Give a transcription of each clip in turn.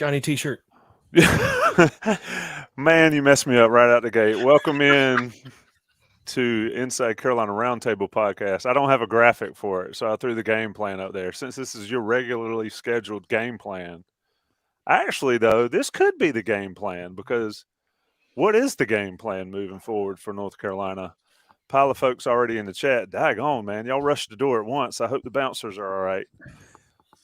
Johnny T-shirt. Man, you messed me up right out the gate. Welcome in to Inside Carolina Roundtable podcast. I don't have a graphic for it, so I threw the game plan up there. Since this is your regularly scheduled game plan, actually, though, this could be the game plan because what is the game plan moving forward for North Carolina? Pile of folks already in the chat. Daggone, man. Y'all rushed the door at once. I hope the bouncers are all right.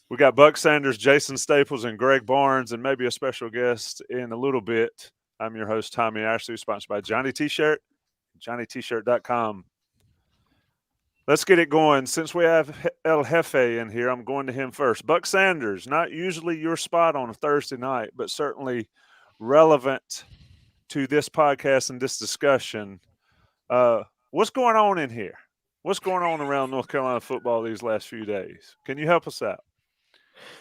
We got Buck Sanders, Jason Staples, and Greg Barnes, and maybe a special guest in a little bit. I'm your host, Tommy Ashley, sponsored by Johnny T-shirt, johnnytshirt.com. Let's get it going. Since we have El Jefe in here, I'm going to him first. Buck Sanders, not usually your spot on a Thursday night, but certainly relevant to this podcast and this discussion. What's going on in here? What's going on around North Carolina football these last few days? Can you help us out?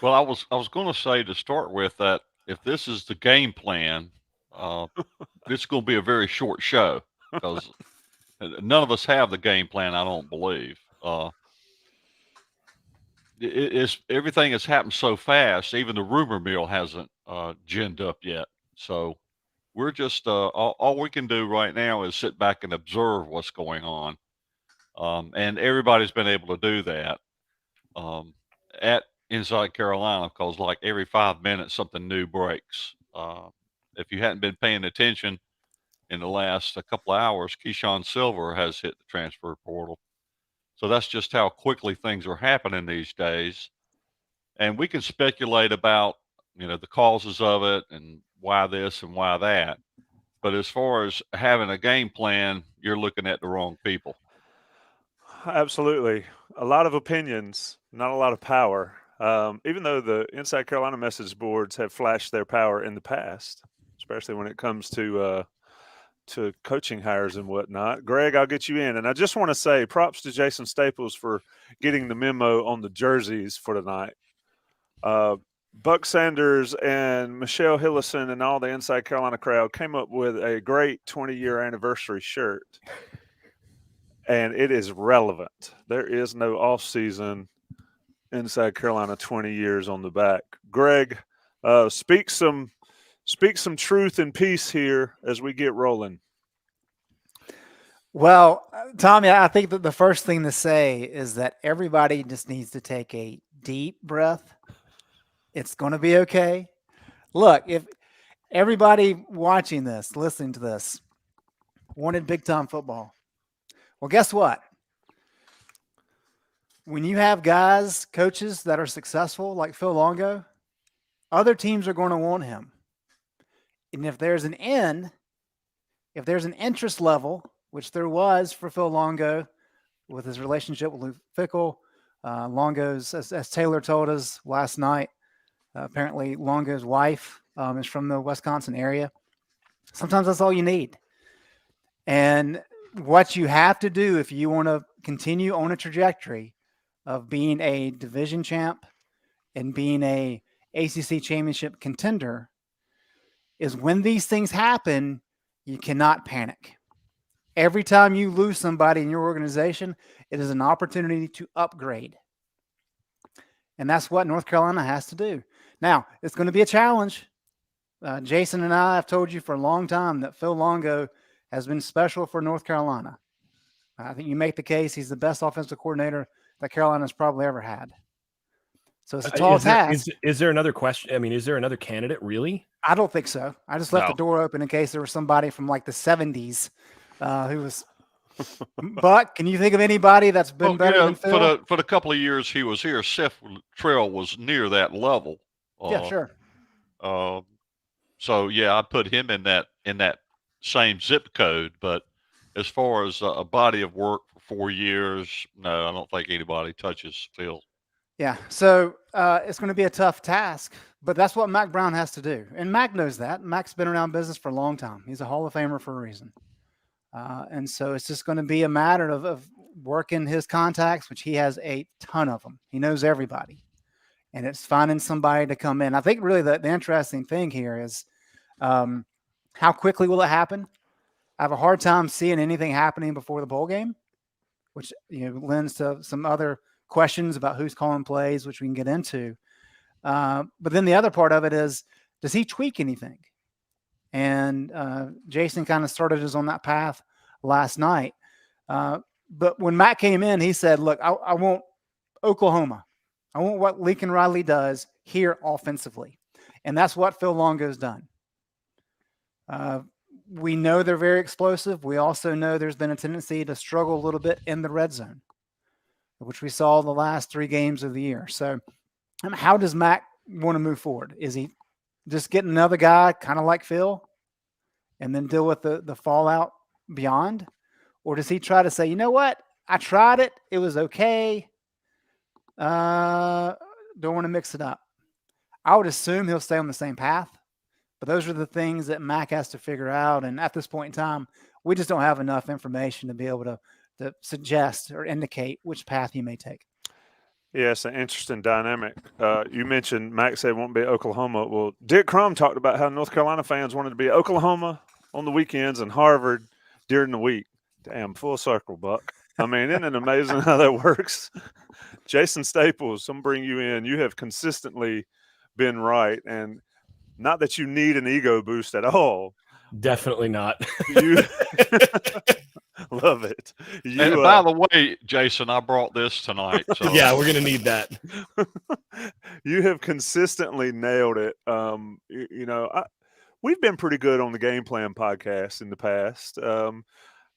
Well, I was going to say to start with that if this is the game plan, this is going to be a very short show because none of us have the game plan. I don't believe. It's everything has happened so fast. Even the rumor mill hasn't ginned up yet. So we're just all we can do right now is sit back and observe what's going on, and everybody's been able to do that at Inside Carolina because like every 5 minutes something new breaks. If you hadn't been paying attention in the last couple of hours, Keyshawn Silver has hit the transfer portal. So that's just how quickly things are happening these days. And we can speculate about, the causes of it and why this and why that. But as far as having a game plan, you're looking at the wrong people. Absolutely. A lot of opinions, not a lot of power. Even though the Inside Carolina message boards have flashed their power in the past, especially when it comes to coaching hires and whatnot. Greg, I'll get you in. And I just want to say props to Jason Staples for getting the memo on the jerseys for tonight. Buck Sanders and Michelle Hillison and all the Inside Carolina crowd came up with a great 20-year anniversary shirt. And it is relevant. There is no off-season Inside Carolina 20 years on the back. Greg, speak some truth and peace here as we get rolling. Well, Tommy, I think that the first thing to say is that everybody just needs to take a deep breath. It's going to be okay. Look, if everybody watching this, listening to this, wanted big-time football, well, guess what? When you have guys, coaches that are successful like Phil Longo, other teams are going to want him. And if there's an interest level, which there was for Phil Longo with his relationship with Luke Fickell, Longo's, as Taylor told us last night, apparently Longo's wife is from the Wisconsin area. Sometimes that's all you need. And what you have to do if you want to continue on a trajectory of being a division champ and being a ACC championship contender is when these things happen, you cannot panic. Every time you lose somebody in your organization, it is an opportunity to upgrade. And that's what North Carolina has to do. Now, it's going to be a challenge. Jason and I have told you for a long time that Phil Longo has been special for North Carolina. I think you make the case he's the best offensive coordinator that Carolina's probably ever had. So it's a tall task. Is there another question? I mean, is there another candidate really? I don't think so. I just left the door open in case there was somebody from like the 70s who was – Buck, can you think of anybody that's been better than Phil? For the couple of years he was here, Seth Trail was near that level. Yeah, sure. So, yeah, I put him in that same zip code. But as far as a body of work for 4 years, no, I don't think anybody touches Phil. Yeah, so it's going to be a tough task, but that's what Mac Brown has to do. And Mac knows that. Mac's been around business for a long time. He's a Hall of Famer for a reason. And so it's just going to be a matter of working his contacts, which he has a ton of them. He knows everybody. And it's finding somebody to come in. I think really the interesting thing here is how quickly will it happen? I have a hard time seeing anything happening before the bowl game, which lends to some other questions about who's calling plays, which we can get into. But then the other part of it is does he tweak anything? And Jason kind of started us on that path last night. But when Matt came in, he said, look, I want Oklahoma. I want what Lincoln Riley does here offensively. And that's what Phil Longo's done. We know they're very explosive. We also know there's been a tendency to struggle a little bit in the red zone, which we saw the last 3 games of the year. So how does Mac want to move forward? Is he just get another guy kind of like Phil and then deal with the fallout beyond? Or does he try to say, you know what? I tried it. It was okay. Don't want to mix it up. I would assume he'll stay on the same path. But those are the things that Mac has to figure out. And at this point in time, we just don't have enough information to be able to suggest or indicate which path he may take. Yeah, it's an interesting dynamic. You mentioned Mac said won't be Oklahoma. Well, Dick Crum talked about how North Carolina fans wanted to be Oklahoma on the weekends and Harvard during the week. Damn, full circle, Buck. I mean, isn't it amazing how that works? Jason Staples, I'm bring you in. You have consistently been right, and not that you need an ego boost at all. Definitely not. You love it. And by the way, Jason, I brought this tonight. So. Yeah, we're gonna need that. You have consistently nailed it. We've been pretty good on the Game Plan podcast in the past.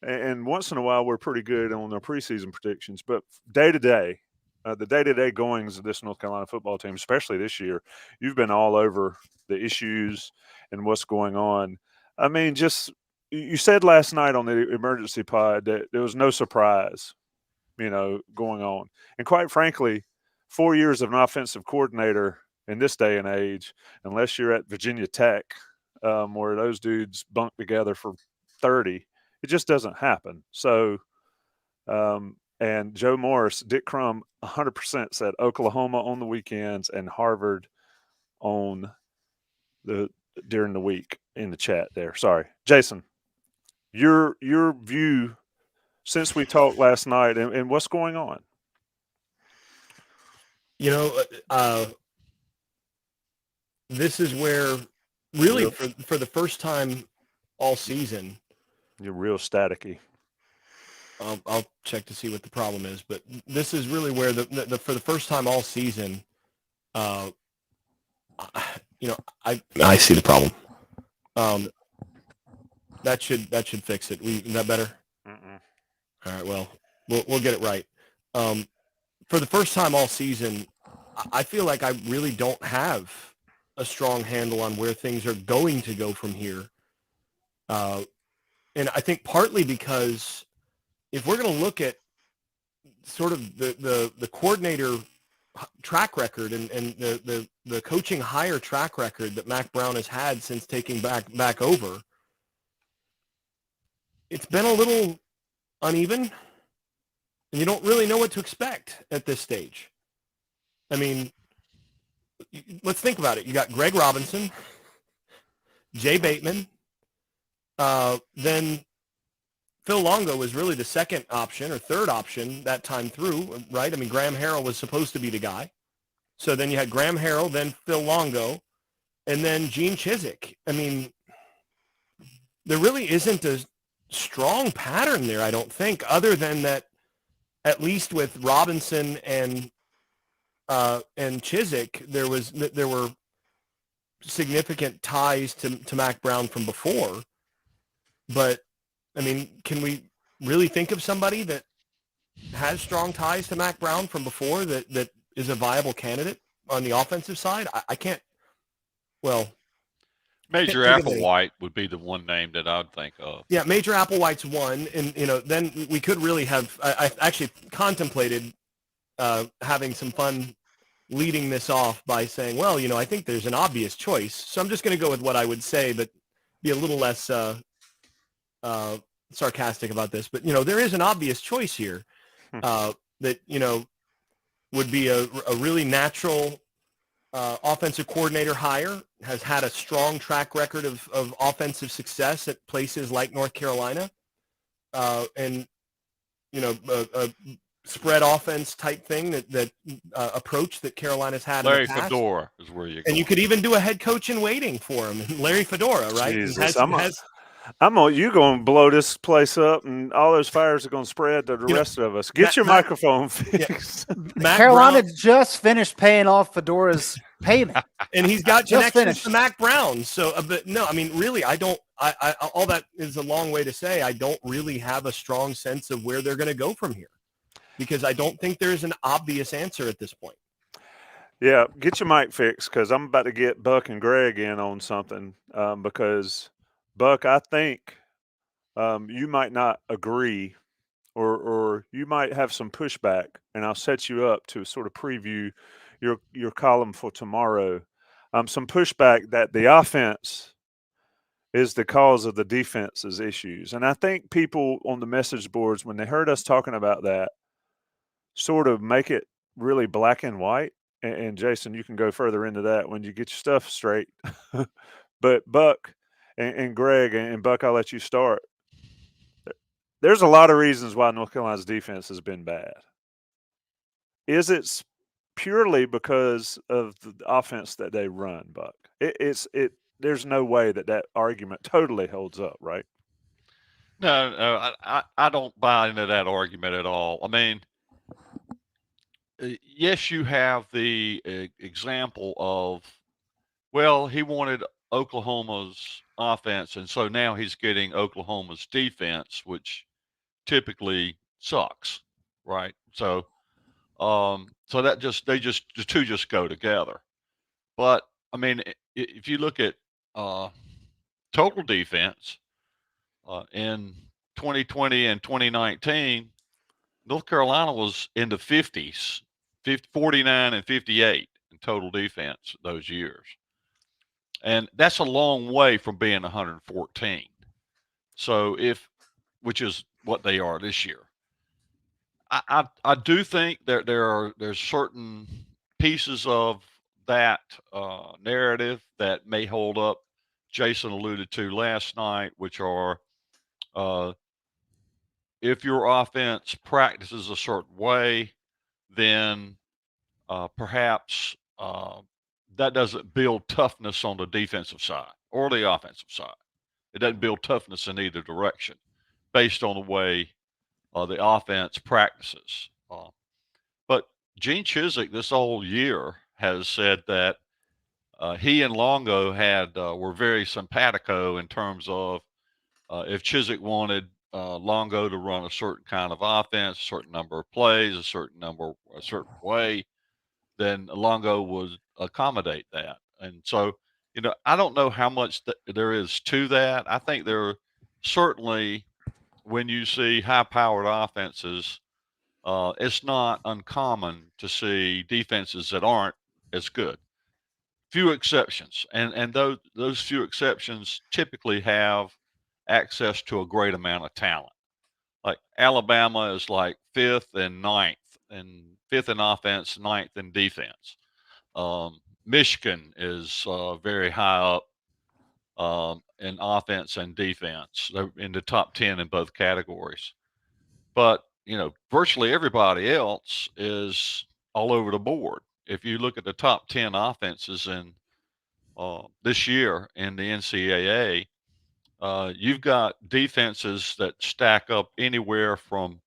And once in a while, we're pretty good on our preseason predictions. But day to day, the day-to-day goings of this North Carolina football team, especially this year, you've been all over the issues and what's going on. I mean, you said last night on the emergency pod that there was no surprise, going on. And quite frankly, 4 years of an offensive coordinator in this day and age, unless you're at Virginia Tech, where those dudes bunk together for 30, it just doesn't happen. So, and Joe Morris, Dick Crum, 100% said Oklahoma on the weekends and Harvard during the week in the chat there. Sorry, Jason, your view since we talked last night and what's going on? This is where really for the first time all season. You're real staticky. I'll check to see what the problem is, but this is really where for the first time all season, I see the problem. That should fix it. Is that better? Mm-mm. All right. Well, we'll get it right. For the first time all season, I feel like I really don't have a strong handle on where things are going to go from here. And I think partly because if we're going to look at sort of the coordinator track record and the coaching hire track record that Mac Brown has had since taking back over, it's been a little uneven, and you don't really know what to expect at this stage. I mean, let's think about it. You got Greg Robinson, Jay Bateman, then Phil Longo was really the second option or third option that time through, right? I mean, Graham Harrell was supposed to be the guy. So then you had Graham Harrell, then Phil Longo, and then Gene Chizik. I mean, there really isn't a strong pattern there, I don't think, other than that at least with Robinson and Chizik, there were significant ties to Mac Brown from before. But I mean, can we really think of somebody that has strong ties to Mac Brown from before that is a viable candidate on the offensive side? I can't. Well, Major Applewhite would be the one name that I would think of. Yeah, Major Applewhite's one, and then we could really have. I actually contemplated having some fun leading this off by saying, well, I think there's an obvious choice. So I'm just going to go with what I would say, but be a little less sarcastic about this. But there is an obvious choice here that would be a really natural offensive coordinator hire. Has had a strong track record of offensive success at places like North Carolina, and a spread offense type thing that approach that Carolina's had Larry in the past. Fedora is where you go. And you could even do a head coach in waiting for him, Larry Fedora, right? Jesus, you going to blow this place up, and all those fires are going to spread to the rest of us. Get your microphone fixed. Carolina just finished paying off Fedora's payment, and he's got just connections to Mac Brown. So, but no, I mean, really, I don't. I all that is a long way to say I don't really have a strong sense of where they're going to go from here, because I don't think there's an obvious answer at this point. Yeah, get your mic fixed, because I'm about to get Buck and Greg in on something, because Buck, I think you might not agree, or you might have some pushback, and I'll set you up to sort of preview your column for tomorrow. Some pushback that the offense is the cause of the defense's issues. And I think people on the message boards, when they heard us talking about that, sort of make it really black and white. And Jason, you can go further into that when you get your stuff straight. But Buck and Greg and Buck, I'll let you start. There's a lot of reasons why North Carolina's defense has been bad. Is it purely because of the offense that they run, Buck? There's no way that argument totally holds up, right? No, I don't buy into that argument at all. I mean, yes, you have the example of, well, he wanted Oklahoma's offense, and so now he's getting Oklahoma's defense, which typically sucks, right? So, so that the two just go together. But I mean, if you look at total defense in 2020 and 2019, North Carolina was in the 50s, 49 and 58 in total defense those years. And that's a long way from being 114. So which is what they are this year. I do think that there's certain pieces of that narrative that may hold up. Jason alluded to last night, which are if your offense practices a certain way, then perhaps that doesn't build toughness on the defensive side or the offensive side. It doesn't build toughness in either direction based on the way the offense practices. But Gene Chizik this whole year has said that he and Longo were very simpatico in terms of if Chizik wanted Longo to run a certain kind of offense, a certain number of plays, a certain way, then Longo would accommodate that. And so, I don't know how much there is to that. I think there certainly, when you see high-powered offenses, it's not uncommon to see defenses that aren't as good. Few exceptions, and those few exceptions typically have access to a great amount of talent. Like Alabama is like fifth and fifth in offense, ninth in defense. Michigan is very high up in offense and defense. They're in the top 10 in both categories. But, virtually everybody else is all over the board. If you look at the top 10 offenses in this year in the NCAA, you've got defenses that stack up anywhere from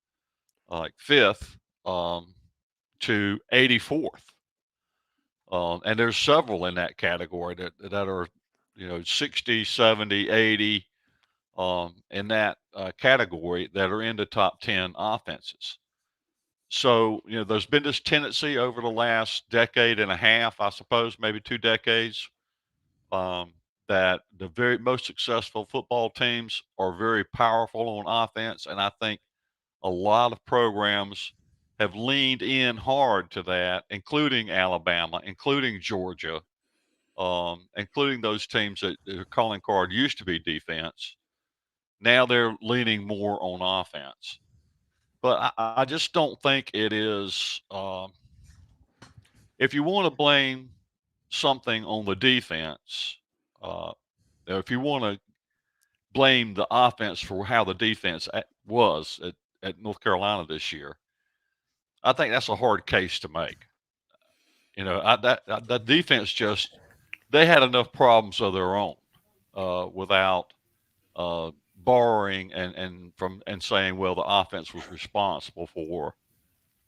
like fifth to 84th. And there's several in that category that are, 60, 70, 80 in that category that are in the top 10 offenses. So, there's been this tendency over the last decade and a half, I suppose, maybe 2 decades, that the very most successful football teams are very powerful on offense. And I think a lot of programs have leaned in hard to that, including Alabama, including Georgia, including those teams that their calling card used to be defense. Now they're leaning more on offense. But I just don't think it is. If you want to blame something on the defense, if you want to blame the offense for how the defense was at North Carolina this year, I think that's a hard case to make. You know, the defense just, they had enough problems of their own without borrowing and saying, well, the offense was responsible for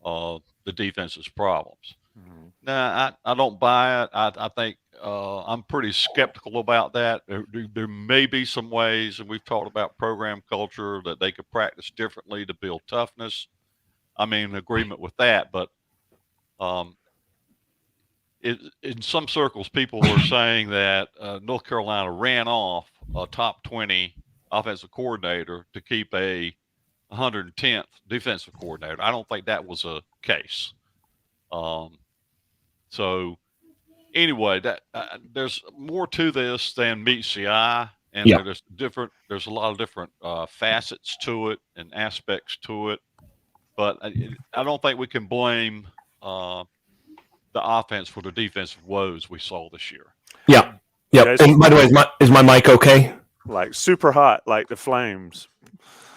the defense's problems. Mhm. Nah, I don't buy it. I think I'm pretty skeptical about that. There may be some ways, and we've talked about program culture, that they could practice differently to build toughness. I'm in agreement with that, but in some circles, people are saying that North Carolina ran off a top 20 offensive coordinator to keep a 110th defensive coordinator. I don't think that was a case. So anyway, that there's more to this than meets the eye, and Yeah. there's a lot of different facets to it and aspects to it. But I don't think we can blame the offense for the defensive woes we saw this year. Yeah. Yep. Jason? And by the way, is my mic okay? Like super hot, like the flames.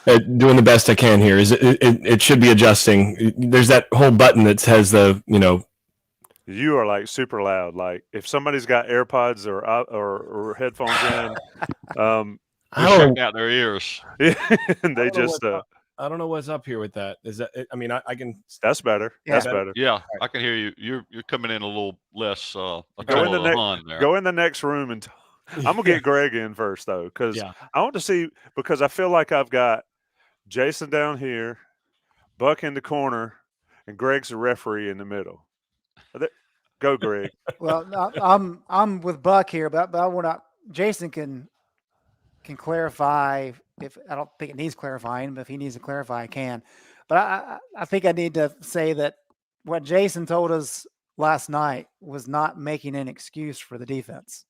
Doing the best I can here. It should be adjusting. There's that whole button that has the, You are like super loud. Like if somebody's got AirPods or headphones in, We're checking out their ears. and they just I don't know what's up here with that. Is that? I mean, I can. that's better. Yeah. That's better. Yeah, I can hear you. You're coming in a little less. Go in the next room and I'm gonna get Greg in first though, because I want to see, because I feel like I've got Jason down here, Buck in the corner, and Greg's the referee in the middle. Go, Greg. Well, I'm with Buck here, but I want to. Jason can clarify if I don't think it needs clarifying, but if he needs to clarify, I can. But I think I need to say that what Jason told us last night was not making an excuse for the defense.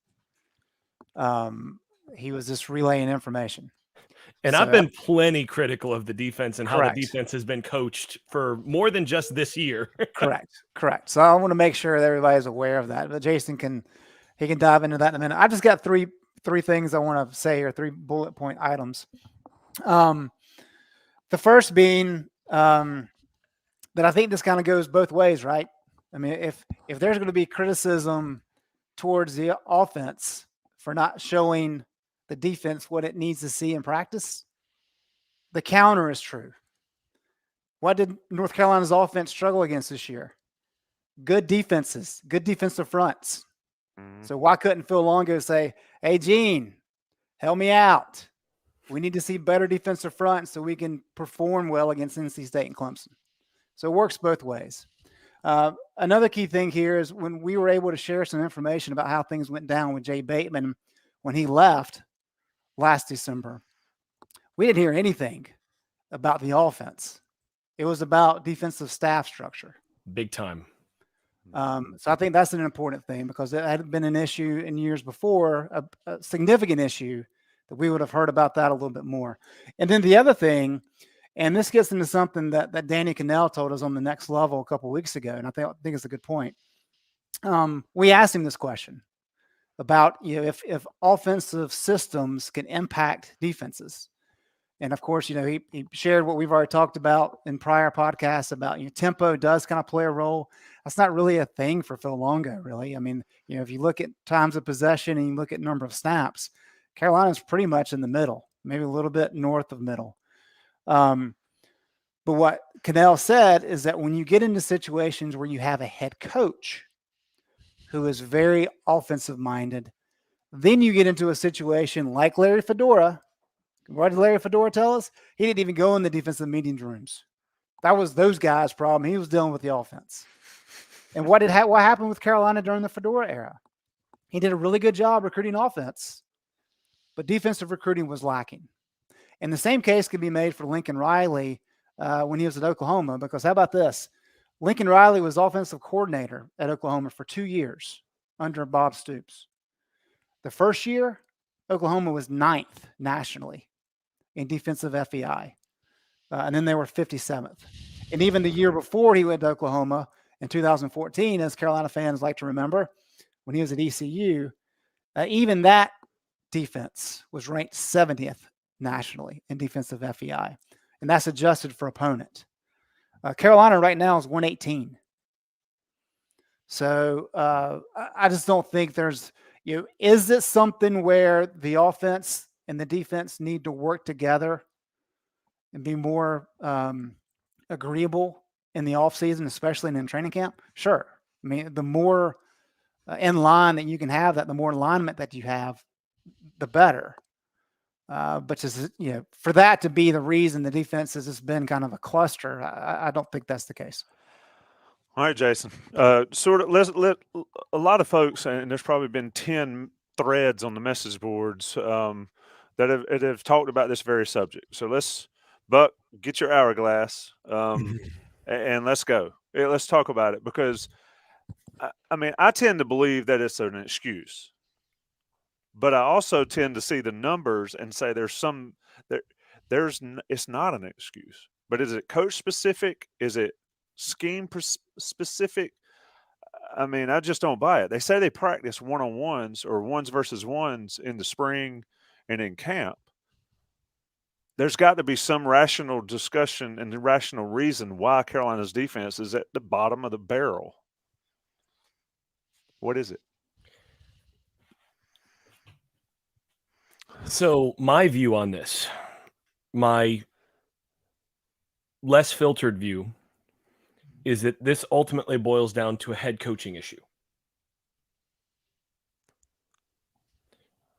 He was just relaying information. And So, I've been plenty critical of the defense and how Correct. the defense has been coached for more than just this year. correct. So I want to make sure that everybody's aware of that. But Jason can dive into that in a minute. I just got three things I want to say here, 3 bullet point items. The first being that I think this kind of goes both ways, right? I mean, if there's going to be criticism towards the offense for not showing the defense what it needs to see in practice, the counter is true. What did North Carolina's offense struggle against this year? Good defenses, good defensive fronts. Mm-hmm. So why couldn't Phil Longo say, hey, Gene, help me out. We need to see better defensive fronts so we can perform well against NC State and Clemson. So it works both ways. Another key thing here is when we were able to share some information about how things went down with Jay Bateman when he left last December, we didn't hear anything about the offense. It was about defensive staff structure. Big time. So I think that's an important thing because it had been an issue in years before, a significant issue that we would have heard about that a little bit more. And then the other thing, and this gets into something that Danny Cannell told us on the Next Level a couple of weeks ago, and I think it's a good point. We asked him this question about if offensive systems can impact defenses. And of course, he shared what we've already talked about in prior podcasts about tempo does kind of play a role. That's not really a thing for Phil Longo, really. I mean, if you look at times of possession and you look at number of snaps, Carolina's pretty much in the middle, maybe a little bit north of middle. But what Cannell said is that when you get into situations where you have a head coach who is very offensive minded, then you get into a situation like Larry Fedora. What did Larry Fedora tell us? He didn't even go in the defensive meeting rooms. That was those guys' problem. He was dealing with the offense. And what happened with Carolina during the Fedora era? He did a really good job recruiting offense, but defensive recruiting was lacking. And the same case can be made for Lincoln Riley when he was at Oklahoma, because how about this? Lincoln Riley was offensive coordinator at Oklahoma for 2 years under Bob Stoops. The first year, Oklahoma was 9th nationally in defensive FEI. And then they were 57th. And even the year before he went to Oklahoma in 2014, as Carolina fans like to remember, when he was at ECU, even that defense was ranked 70th nationally in defensive FEI. And that's adjusted for opponent. Carolina right now is 118. So I just don't think there's, is it something where the offense and the defense need to work together and be more agreeable in the offseason, especially in training camp? Sure. I mean, the more in line that you can have that, the more alignment that you have, the better. But just, for that to be the reason the defense has just been kind of a cluster, I don't think that's the case. All right, Jason. Sort of, let a lot of folks, and there's probably been 10 threads on the message boards that have talked about this very subject. So Buck, get your hourglass, and let's go. Let's talk about it, because I mean, I tend to believe that it's an excuse, but I also tend to see the numbers and say it's not an excuse. But is it coach specific? Is it scheme specific? I mean, I just don't buy it. They say they practice one-on-ones or ones versus ones in the spring and in camp. There's got to be some rational discussion and rational reason why Carolina's defense is at the bottom of the barrel. What is it? So my view on this, my less filtered view, is that this ultimately boils down to a head coaching issue.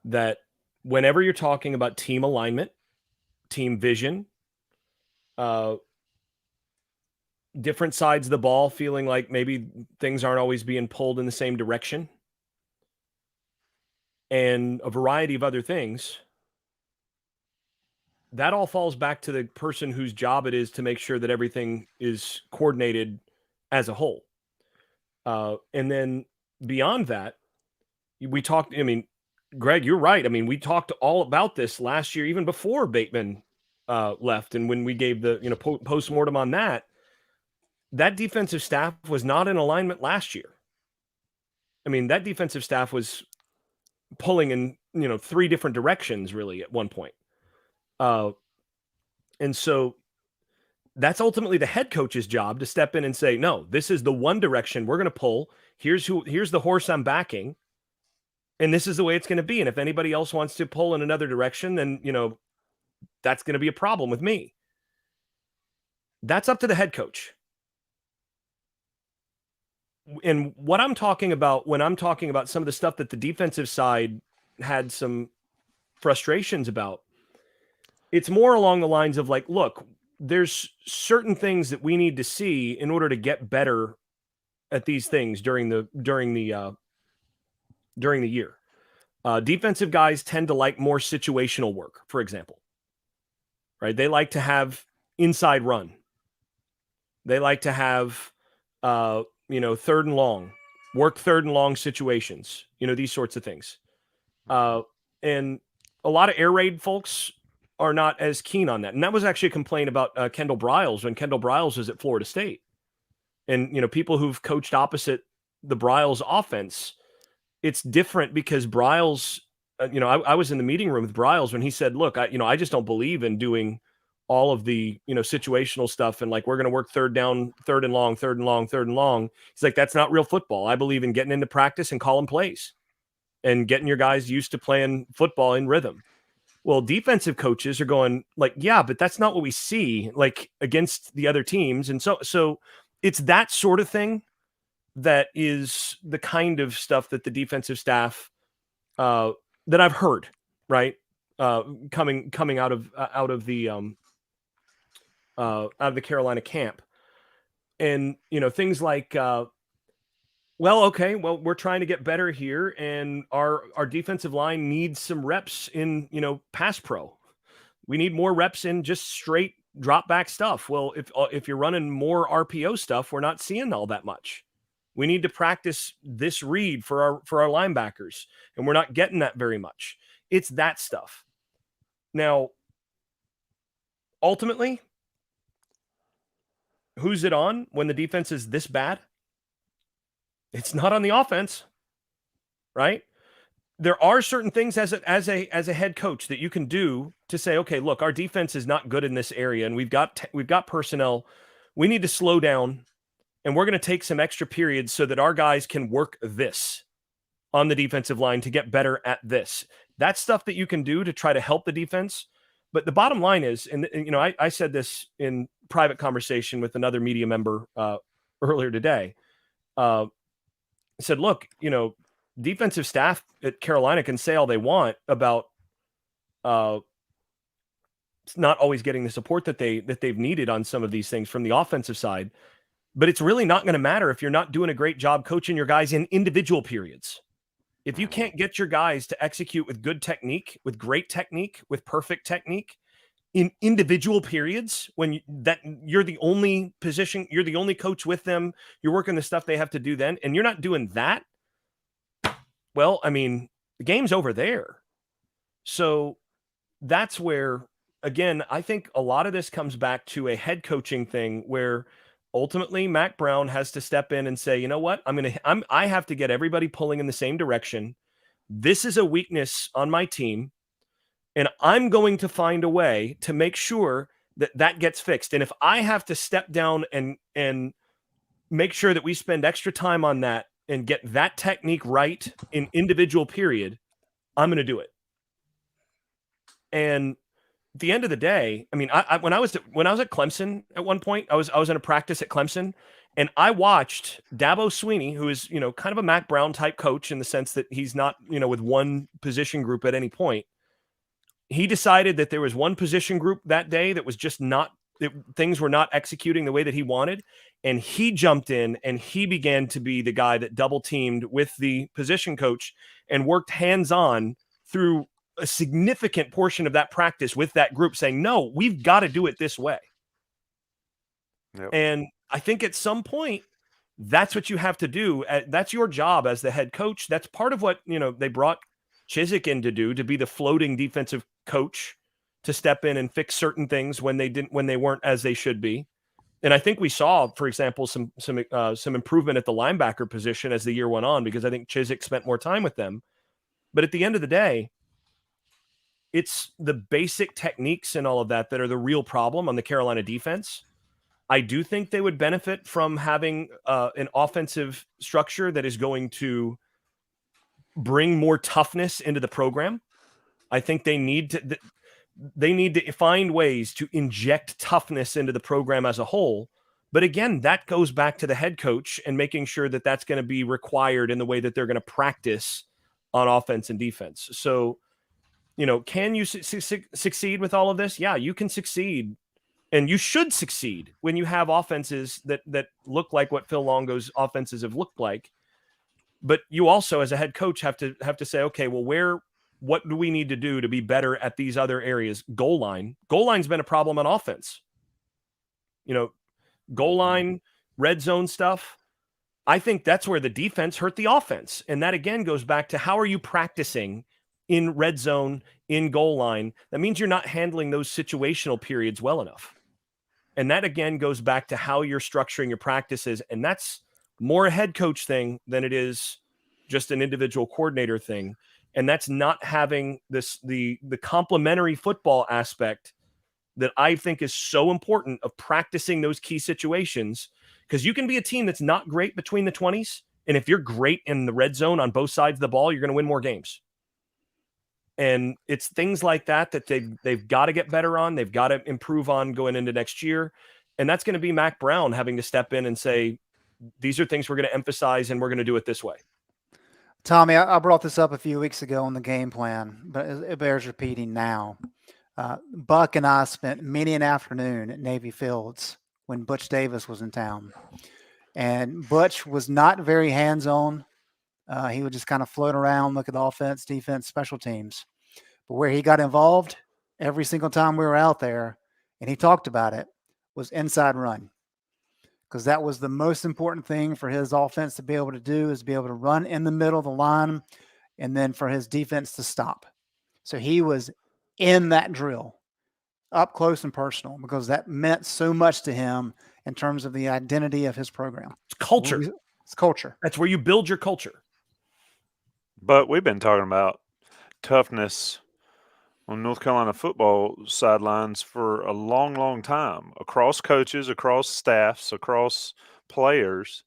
That whenever you're talking about team alignment, team vision, different sides of the ball, feeling like maybe things aren't always being pulled in the same direction, and a variety of other things, that all falls back to the person whose job it is to make sure that everything is coordinated as a whole. And then beyond that, we talked, I mean, Greg, you're right. I mean, we talked all about this last year, even before Bateman left. And when we gave the, postmortem on that defensive staff was not in alignment last year. I mean, that defensive staff was pulling in, 3 different directions really at one point. And so that's ultimately the head coach's job to step in and say, no, this is the one direction we're going to pull. Here's the horse I'm backing. And this is the way it's going to be. And if anybody else wants to pull in another direction, then, that's going to be a problem with me. That's up to the head coach. And what I'm talking about when I'm talking about some of the stuff that the defensive side had some frustrations about, it's more along the lines of like, look, there's certain things that we need to see in order to get better at these things during the year. Defensive guys tend to like more situational work, for example, right? They like to have inside run. They like to have, third and long situations, these sorts of things. And a lot of air raid folks are not as keen on that. And that was actually a complaint about Kendall Briles when Kendall Briles was at Florida State. And, people who've coached opposite the Briles offense, it's different because Briles, I was in the meeting room with Briles when he said, look, I just don't believe in doing all of the, situational stuff. And like, we're going to work third down, third and long. He's like, that's not real football. I believe in getting into practice and calling plays and getting your guys used to playing football in rhythm. Well, defensive coaches are going like, yeah, but that's not what we see like against the other teams. And so it's that sort of thing that is the kind of stuff that the defensive staff that I've heard, right? Coming out of the Carolina camp. And, things like, we're trying to get better here, and our defensive line needs some reps in, pass pro. We need more reps in just straight drop back stuff. Well, if you're running more RPO stuff, we're not seeing all that much. We need to practice this read for our linebackers, and we're not getting that very much. It's that stuff. Now, ultimately, who's it on when the defense is this bad? It's not on the offense, right? There are certain things as a head coach that you can do to say, okay, look, our defense is not good in this area, and we've got personnel we need to slow down, and we're going to take some extra periods so that our guys can work this on the defensive line to get better at this. That's stuff that you can do to try to help the defense. But the bottom line is, and I said this in private conversation with another media member earlier today. I said, look, defensive staff at Carolina can say all they want about not always getting the support that they've needed on some of these things from the offensive side, but it's really not going to matter if you're not doing a great job coaching your guys in individual periods. If you can't get your guys to execute with good technique, with great technique, with perfect technique in individual periods, when you're the only position, you're the only coach with them, you're working the stuff they have to do then, and you're not doing that, well, I mean, the game's over there. So that's where, again, I think a lot of this comes back to a head coaching thing where ultimately Mac Brown has to step in and say, you know what, I have to get everybody pulling in the same direction. This is a weakness on my team, and I'm going to find a way to make sure that gets fixed. And if I have to step down and make sure that we spend extra time on that and get that technique right in individual period, I'm going to do it. And at the end of the day, I mean, when I was at Clemson at one point, I was in a practice at Clemson, and I watched Dabo Swinney, who is, kind of a Mac Brown type coach in the sense that he's not, with one position group at any point. He decided that there was one position group that day that was just things were not executing the way that he wanted. And he jumped in and he began to be the guy that double teamed with the position coach and worked hands-on through a significant portion of that practice with that group, saying, no, we've got to do it this way. Yep. And I think at some point, that's what you have to do. That's your job as the head coach. That's part of what, they brought Chizik in to do, to be the floating defensive coach, to step in and fix certain things when they weren't as they should be. And I think we saw, for example, some improvement at the linebacker position as the year went on, because I think Chizik spent more time with them. But at the end of the day, it's the basic techniques and all of that are the real problem on the Carolina defense. I do think they would benefit from having an offensive structure that is going to bring more toughness into the program. I think they need to find ways to inject toughness into the program as a whole. But again, that goes back to the head coach and making sure that that's going to be required in the way that they're going to practice on offense and defense. So, can you succeed with all of this? Yeah, you can succeed, and you should succeed when you have offenses that look like what Phil Longo's offenses have looked like. But you also, as a head coach, have to say, okay, well, what do we need to do to be better at these other areas? Goal line's been a problem on offense. Goal line, red zone stuff. I think that's where the defense hurt the offense. And that again goes back to, how are you practicing in red zone, in goal line? That means you're not handling those situational periods well enough. And that again goes back to how you're structuring your practices. And that's more a head coach thing than it is just an individual coordinator thing. And that's not having the complementary football aspect that I think is so important of practicing those key situations. Because you can be a team that's not great between the 20s. And if you're great in the red zone on both sides of the ball, you're going to win more games. And it's things like that they've got to get better on. They've got to improve on going into next year. And that's going to be Mac Brown having to step in and say, these are things we're going to emphasize, and we're going to do it this way. Tommy, I brought this up a few weeks ago on the game plan, but it bears repeating now. Buck and I spent many an afternoon at Navy Fields when Butch Davis was in town. And Butch was not very hands-on. He would just kind of float around, look at offense, defense, special teams. But where he got involved every single time we were out there, and he talked about it, was inside run. Because that was the most important thing for his offense to be able to do, is be able to run in the middle of the line, and then for his defense to stop. So he was in that drill, up close and personal, because that meant so much to him in terms of the identity of his program. It's culture. It's culture. That's where you build your culture. But we've been talking about toughness on North Carolina football sidelines for a long, long time, across coaches, across staffs, across players.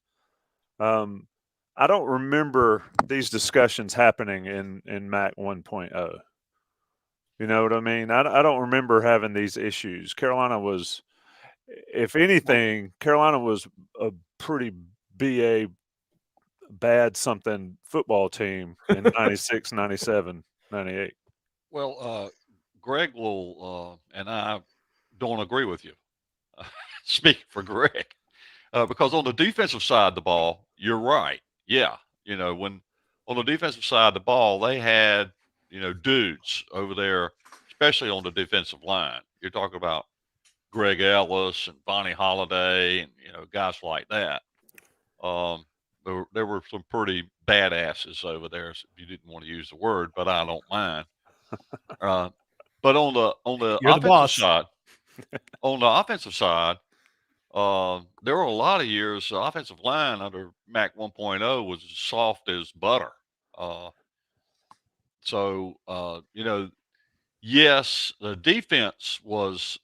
I don't remember these discussions happening in MAC 1.0. You know what I mean? I don't remember having these issues. Carolina was, if anything, Carolina was a pretty BA bad something football team in 96, 97, 98. Well, Greg will and I don't agree with you. Speaking for Greg, because on the defensive side of the ball, you're right. Yeah, when on the defensive side of the ball, they had dudes over there, especially on the defensive line. You're talking about Greg Ellis and Bonnie Holiday and guys like that. There were some pretty badasses over there. If you didn't want to use the word, but I don't mind. But on the You're the offensive boss. side, on the offensive side, there were a lot of years the offensive line under MAC 1.0 was as soft as butter. Yes, the defense was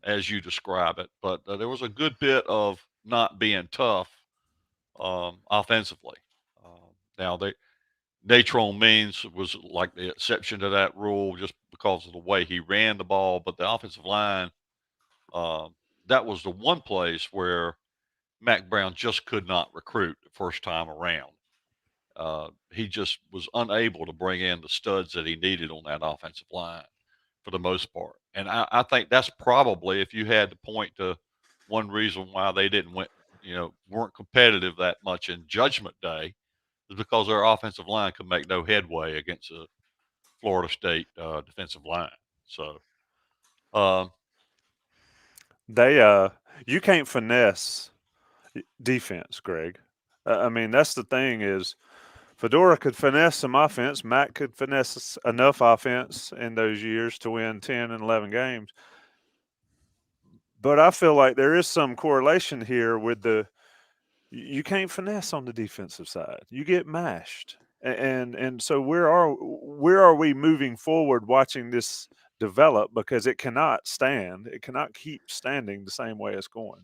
as you describe it, but there was a good bit of not being tough offensively. Now Natron Means was like the exception to that rule just because of the way he ran the ball, but the offensive line, that was the one place where Mac Brown just could not recruit the first time around. He just was unable to bring in the studs that he needed on that offensive line for the most part. And I think that's probably, if you had to point to one reason why they didn't win, weren't competitive that much in Judgment Day, is because their offensive line could make no headway against a Florida State defensive line. So, You can't finesse defense, Greg. I mean, that's the thing is Fedora could finesse some offense. Matt could finesse enough offense in those years to win 10 and 11 games. But I feel like there is some correlation here with you can't finesse on the defensive side. You get mashed. And so where are we moving forward watching this develop, because it cannot stand. It cannot keep standing the same way it's going.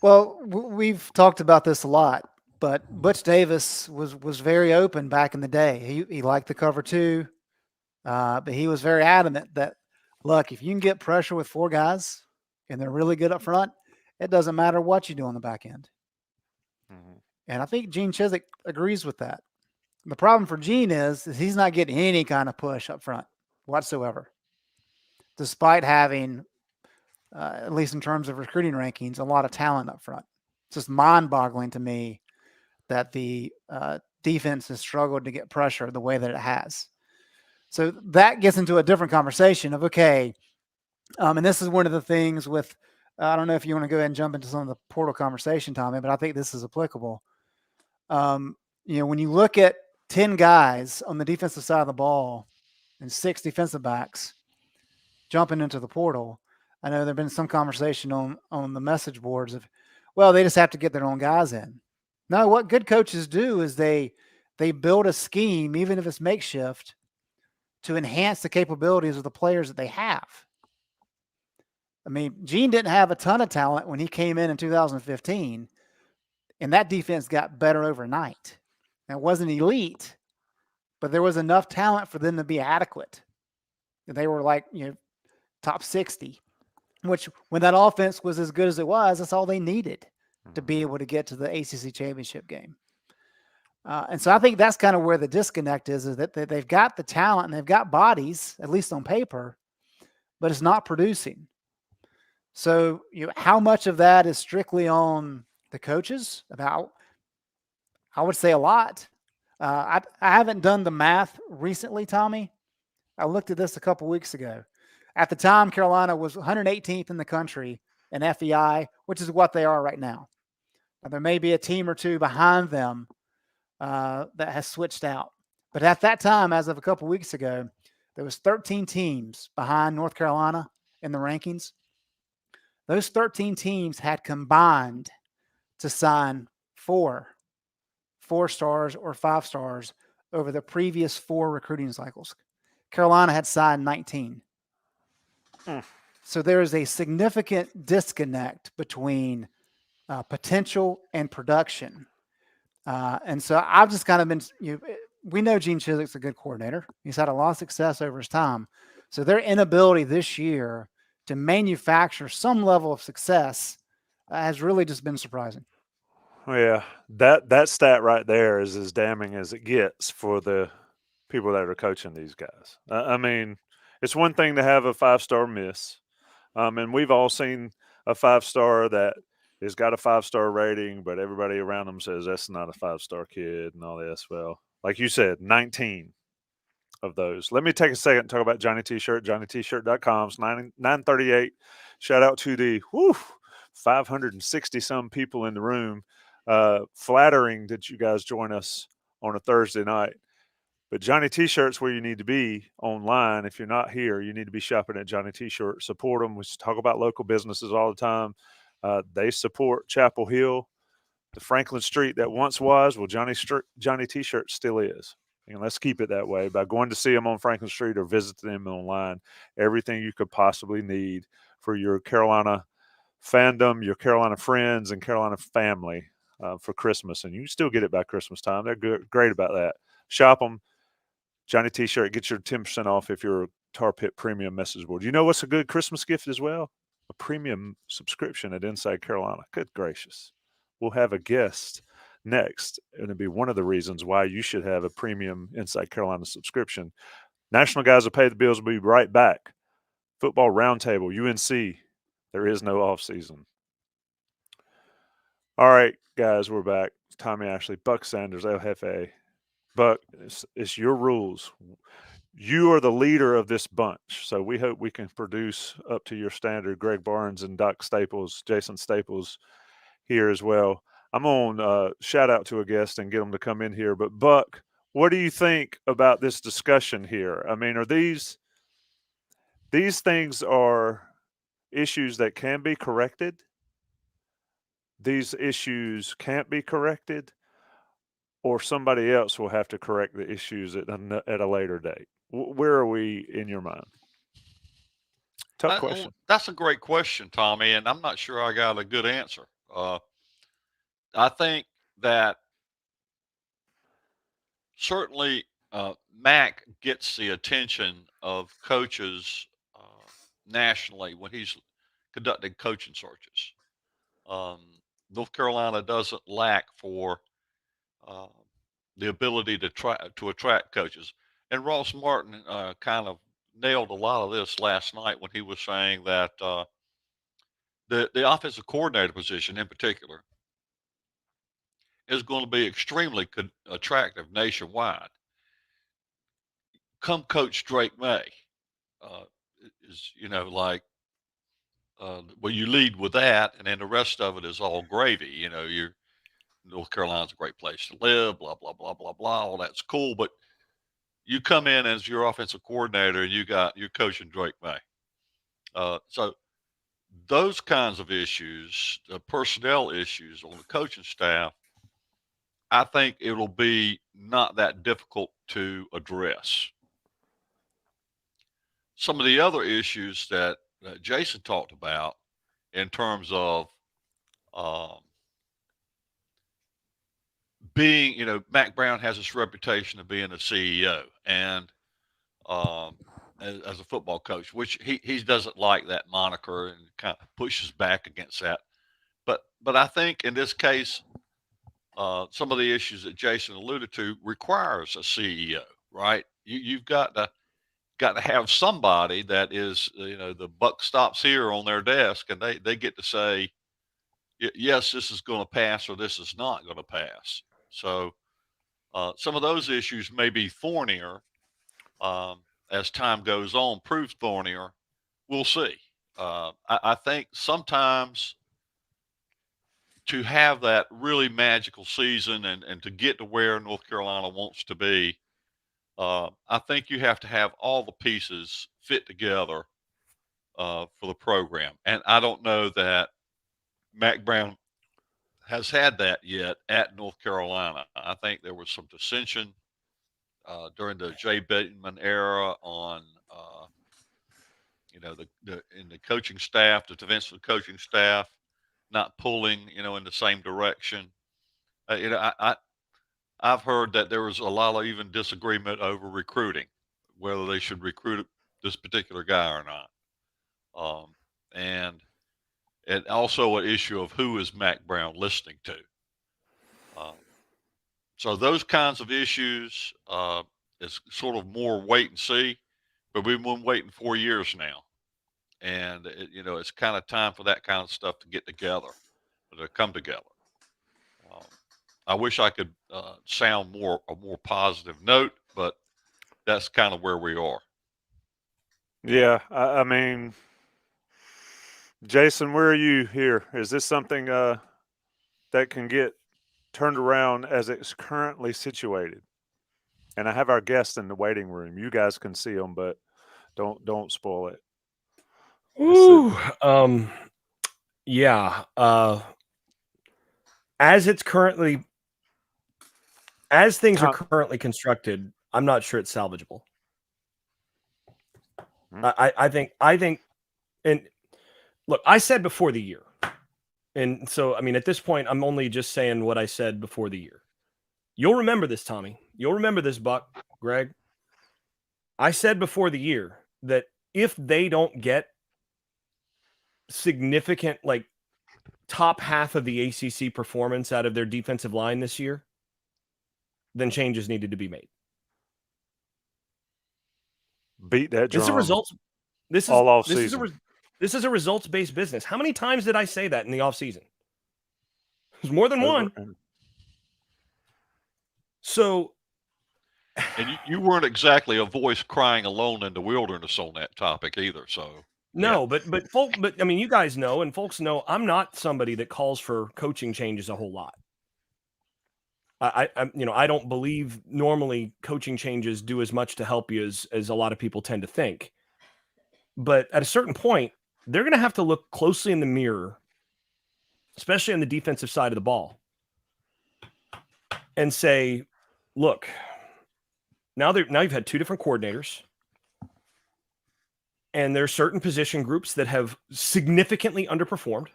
Well, we've talked about this a lot, but Butch Davis was very open back in the day. He liked the cover two, but he was very adamant that, look, if you can get pressure with four guys and they're really good up front, it doesn't matter what you do on the back end. Mm-hmm. And I think Gene Chizik agrees with that. The problem for Gene is he's not getting any kind of push up front whatsoever, despite having, at least in terms of recruiting rankings, a lot of talent up front. It's just mind-boggling to me that the defense has struggled to get pressure the way that it has. So that gets into a different conversation of, okay, and this is one of the things with, I don't know if you want to go ahead and jump into some of the portal conversation, Tommy, but I think this is applicable. When you look at 10 guys on the defensive side of the ball and 6 defensive backs jumping into the portal, I know there's been some conversation on the message boards of, well, they just have to get their own guys in. No, what good coaches do is they build a scheme, even if it's makeshift, to enhance the capabilities of the players that they have. I mean, Gene didn't have a ton of talent when he came in 2015, and that defense got better overnight. Now, it wasn't elite, but there was enough talent for them to be adequate. They were like, top 60, which when that offense was as good as it was, that's all they needed to be able to get to the ACC Championship game. And so I think that's kind of where the disconnect is that they've got the talent and they've got bodies, at least on paper, but it's not producing. So how much of that is strictly on the coaches? About, I would say a lot. I haven't done the math recently, Tommy. I looked at this a couple weeks ago. At the time, Carolina was 118th in the country in FEI, which is what they are right now. There may be a team or two behind them that has switched out. But at that time, as of a couple weeks ago, there was 13 teams behind North Carolina in the rankings. Those 13 teams had combined to sign 4 stars or 5 stars over the previous 4 recruiting cycles. Carolina had signed 19. Hmm. So there is a significant disconnect between potential and production. And so I've just kind of been, we know Gene Chiswick's a good coordinator. He's had a lot of success over his time. So their inability this year to manufacture some level of success has really just been surprising. Yeah, that stat right there is as damning as it gets for the people that are coaching these guys. I mean, it's one thing to have a 5-star miss, and we've all seen a 5-star that has got a 5-star rating, but everybody around them says that's not a 5-star kid and all this. Well, like you said, 19 of those. Let me take a second and talk about Johnny T-Shirt, johnnytshirt.com. It's 9:38. Shout out to the 560 some people in the room. Flattering that you guys join us on a Thursday night. But Johnny T-Shirt's where you need to be online. If you're not here, you need to be shopping at Johnny T-Shirt. Support them. We talk about local businesses all the time. They support Chapel Hill, the Franklin Street that once was. Well, Johnny T-Shirt still is. And let's keep it that way by going to see them on Franklin Street or visit them online. Everything you could possibly need for your Carolina fandom, your Carolina friends, and Carolina family for Christmas. And you can still get it by Christmas time. They're great about that. Shop them. Johnny T-Shirt, get your 10% off if you're a Tar Pit Premium message board. You know what's a good Christmas gift as well? A premium subscription at Inside Carolina. Good gracious. We'll have a guest next, and it'll be one of the reasons why you should have a premium Inside Carolina subscription. National guys will pay the bills. We'll be right back. Football Roundtable, UNC. There is no offseason. All right, guys, we're back. Tommy Ashley, Buck Sanders, LFA. Buck, it's your rules. You are the leader of this bunch, so we hope we can produce up to your standard. Greg Barnes and Doc Staples, Jason Staples here as well. I'm going to shout out to a guest and get them to come in here. But, Buck, what do you think about this discussion here? I mean, are these things are issues that can be corrected? These issues can't be corrected? Or somebody else will have to correct the issues at a later date? Where are we in your mind? Tough question. That's a great question, Tommy, and I'm not sure I got a good answer. I think that certainly Mac gets the attention of coaches nationally when he's conducting coaching searches. North Carolina doesn't lack for the ability to attract coaches. And Ross Martin kind of nailed a lot of this last night when he was saying that the offensive coordinator position in particular is going to be extremely attractive nationwide. Come coach Drake May is, well, you lead with that, and then the rest of it is all gravy. North Carolina's a great place to live, blah, blah, blah, blah, blah. All that's cool. But you come in as your offensive coordinator and you're coaching Drake May. So those kinds of issues, the personnel issues on the coaching staff, I think it'll be not that difficult to address. Some of the other issues that Jason talked about in terms of being, Mac Brown has this reputation of being a CEO and as a football coach, which he doesn't like that moniker and kind of pushes back against that. But I think in this case, some of the issues that Jason alluded to requires a CEO, right? You've got to have somebody that is, the buck stops here on their desk and they get to say, yes, this is going to pass or this is not going to pass. So some of those issues may be thornier as time goes on, proves thornier. We'll see. I think sometimes to have that really magical season and to get to where North Carolina wants to be, I think you have to have all the pieces fit together for the program. And I don't know that Mac Brown has had that yet at North Carolina. I think there was some dissension during the Jay Bateman era on, in the coaching staff, the defensive coaching staff, not pulling, in the same direction. I've heard that there was a lot of even disagreement over recruiting, whether they should recruit this particular guy or not. And also an issue of who is Mac Brown listening to. So those kinds of issues is sort of more wait and see, but we've been waiting 4 years now. And, it's kind of time for that kind of stuff to get together, to come together. I wish I could sound a more positive note, but that's kind of where we are. Yeah, I mean, Jason, where are you here? Is this something that can get turned around as it's currently situated? And I have our guests in the waiting room. You guys can see them, but don't spoil it. Ooh, yeah. As things are currently constructed, I'm not sure it's salvageable. I think, and look, I said before the year, and so, I mean, at this point, I'm only just saying what I said before the year. You'll remember this, Tommy. You'll remember this, Buck, Greg. I said before the year that if they don't get significant, like, top half of the ACC performance out of their defensive line this year, then changes needed to be made. Beat that drum. This is a results. This is all off this season. this is a results-based business. How many times did I say that in the offseason? There's more than one. So, and you weren't exactly a voice crying alone in the wilderness on that topic either. So no, yeah. but I mean, you guys know, and folks know, I'm not somebody that calls for coaching changes a whole lot. I don't believe normally coaching changes do as much to help you as a lot of people tend to think. But at a certain point, they're going to have to look closely in the mirror, especially on the defensive side of the ball, and say, look, now you've had two different coordinators, and there are certain position groups that have significantly underperformed.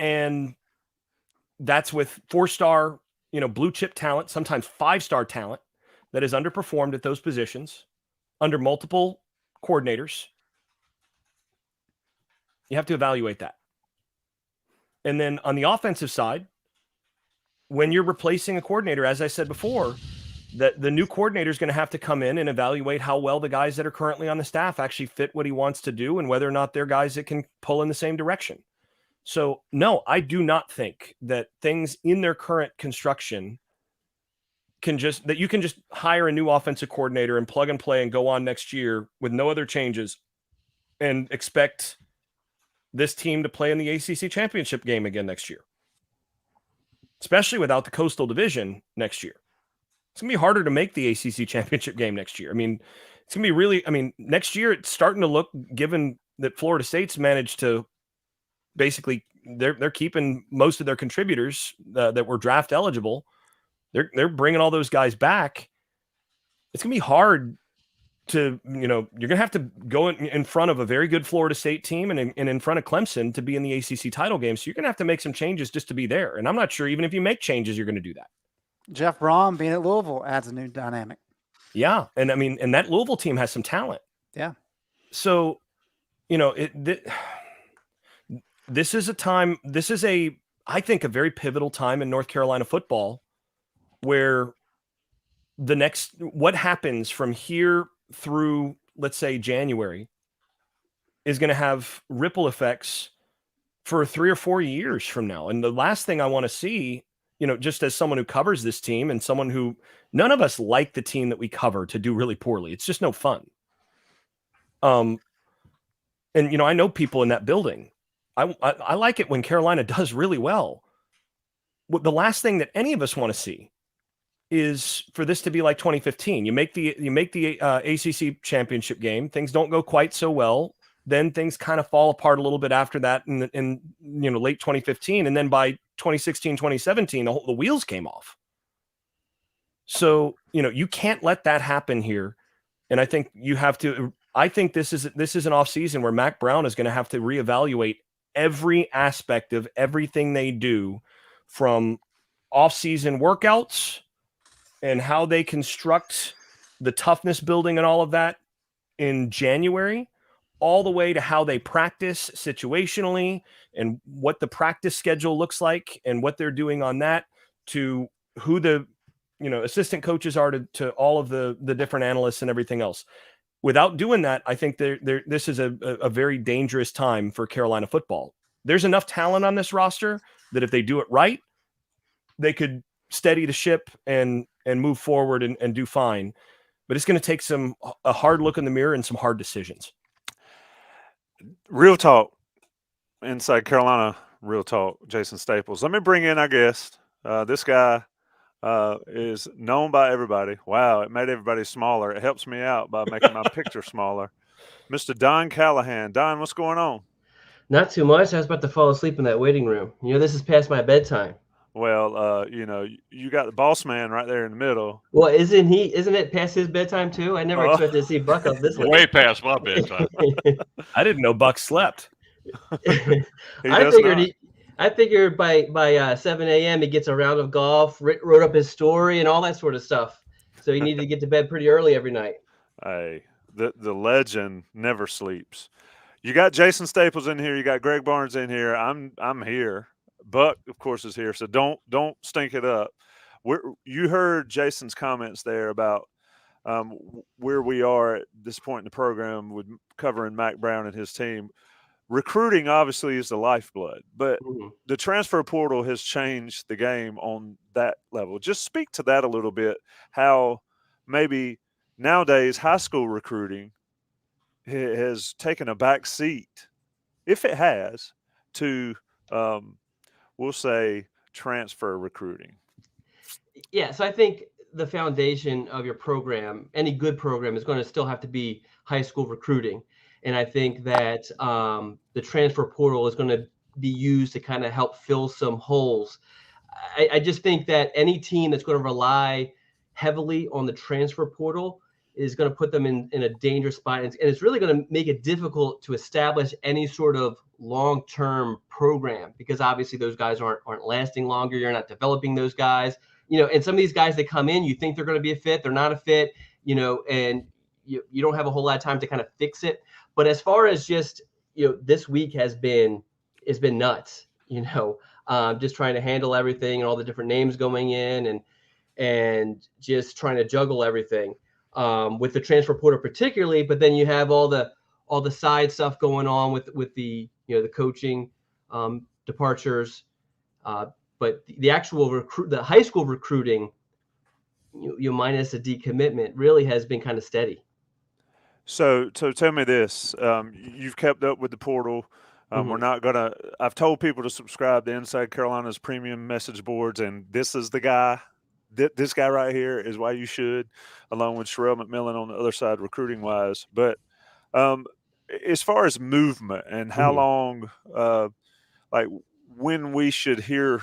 And that's with 4-star, blue chip talent, sometimes 5-star talent that has underperformed at those positions under multiple coordinators. You have to evaluate that. And then on the offensive side, when you're replacing a coordinator, as I said before, that the new coordinator is going to have to come in and evaluate how well the guys that are currently on the staff actually fit what he wants to do and whether or not they're guys that can pull in the same direction. So, no, I do not think that things in their current construction that you can just hire a new offensive coordinator and plug and play and go on next year with no other changes and expect this team to play in the ACC Championship game again next year, especially without the Coastal Division next year. It's going to be harder to make the ACC Championship game next year. I mean, it's going to be next year it's starting to look, given that Florida State's managed to basically they're keeping most of their contributors that were draft eligible. They're bringing all those guys back. It's going to be hard to, you're going to have to go in front of a very good Florida State team and in front of Clemson to be in the ACC title game. So you're going to have to make some changes just to be there. And I'm not sure even if you make changes, you're going to do that. Jeff Brom being at Louisville adds a new dynamic. Yeah. And and that Louisville team has some talent. Yeah. So, this is I think, a very pivotal time in North Carolina football where what happens from here through, let's say, January is going to have ripple effects for 3 or 4 years from now. And the last thing I want to see, just as someone who covers this team and someone who none of us like the team that we cover to do really poorly. It's just no fun. And, I know people in that building. I like it when Carolina does really well. The last thing that any of us want to see is for this to be like 2015. You make the ACC championship game. Things don't go quite so well. Then things kind of fall apart a little bit after that in late 2015. And then by 2016, 2017, the wheels came off. So, you can't let that happen here. And I think you have to, I think this is an off season where Mac Brown is going to have to reevaluate every aspect of everything they do, from off season workouts and how they construct the toughness building and all of that in January, all the way to how they practice situationally and what the practice schedule looks like and what they're doing on that, to who the assistant coaches are, to all of the different analysts and everything else. Without doing that, I think this is a very dangerous time for Carolina football. There's enough talent on this roster that if they do it right, they could steady the ship and move forward and do fine. But it's going to take a hard look in the mirror and some hard decisions. Real talk, Inside Carolina Real Talk, Jason Staples. Let me bring in our guest. This guy is known by everybody. Wow, it made everybody smaller. It helps me out by making my picture smaller. Mr. Don Callahan. Don, what's going on? Not too much. I was about to fall asleep in that waiting room. This is past my bedtime. Well, you got the boss man right there in the middle. Well, isn't it past his bedtime too? I never expected to see Buck up this late. Way past my bedtime. I didn't know Buck slept. I figured by 7 a.m. he gets a round of golf, wrote up his story and all that sort of stuff. So he needed to get to bed pretty early every night. Hey, the legend never sleeps. You got Jason Staples in here. You got Greg Barnes in here. I'm here. Buck, of course, is here. So don't stink it up. You heard Jason's comments there about where we are at this point in the program with covering Mac Brown and his team. Recruiting obviously is the lifeblood, but the transfer portal has changed the game on that level. Just speak to that a little bit, how maybe nowadays high school recruiting has taken a back seat, if it has, to we'll say transfer recruiting. Yeah, so I think the foundation of your program, any good program, is going to still have to be high school recruiting. And I think that the transfer portal is going to be used to kind of help fill some holes. I just think that any team that's going to rely heavily on the transfer portal is going to put them in a dangerous spot. And it's really going to make it difficult to establish any sort of long-term program, because obviously those guys aren't lasting longer. You're not developing those guys, and some of these guys that come in, you think they're going to be a fit, they're not a fit, and you don't have a whole lot of time to kind of fix it. But as far as just, this week it's been nuts, just trying to handle everything and all the different names going in and just trying to juggle everything with the transfer portal particularly. But then you have all the side stuff going on with the the coaching departures, but the actual the high school recruiting, minus a decommitment, really has been kind of steady. So tell me this: you've kept up with the portal. We're not gonna. I've told people to subscribe to Inside Carolina's premium message boards, and this is the guy. This guy right here is why you should, along with Sherelle McMillan on the other side, recruiting wise. But as far as movement and how long, like when we should hear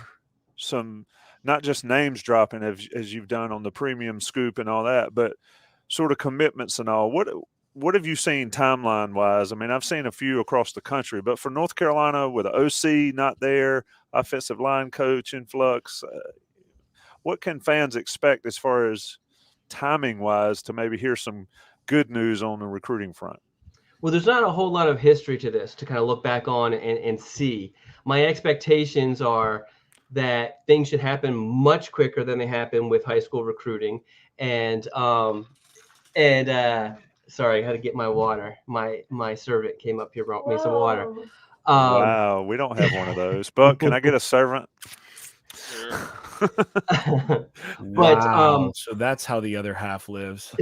some, not just names dropping as you've done on the premium scoop and all that, but sort of commitments and all. What have you seen timeline wise? I mean, I've seen a few across the country, but for North Carolina, with the OC not there, offensive line coach in flux, what can fans expect as far as timing wise to maybe hear some good news on the recruiting front? Well, there's not a whole lot of history to this to kind of look back on and see. My expectations are that things should happen much quicker than they happen with high school recruiting. And sorry, I had to get my water. My servant came up here, brought me some water. Wow, we don't have one of those. Buck, can I get a servant? But wow. So that's how the other half lives.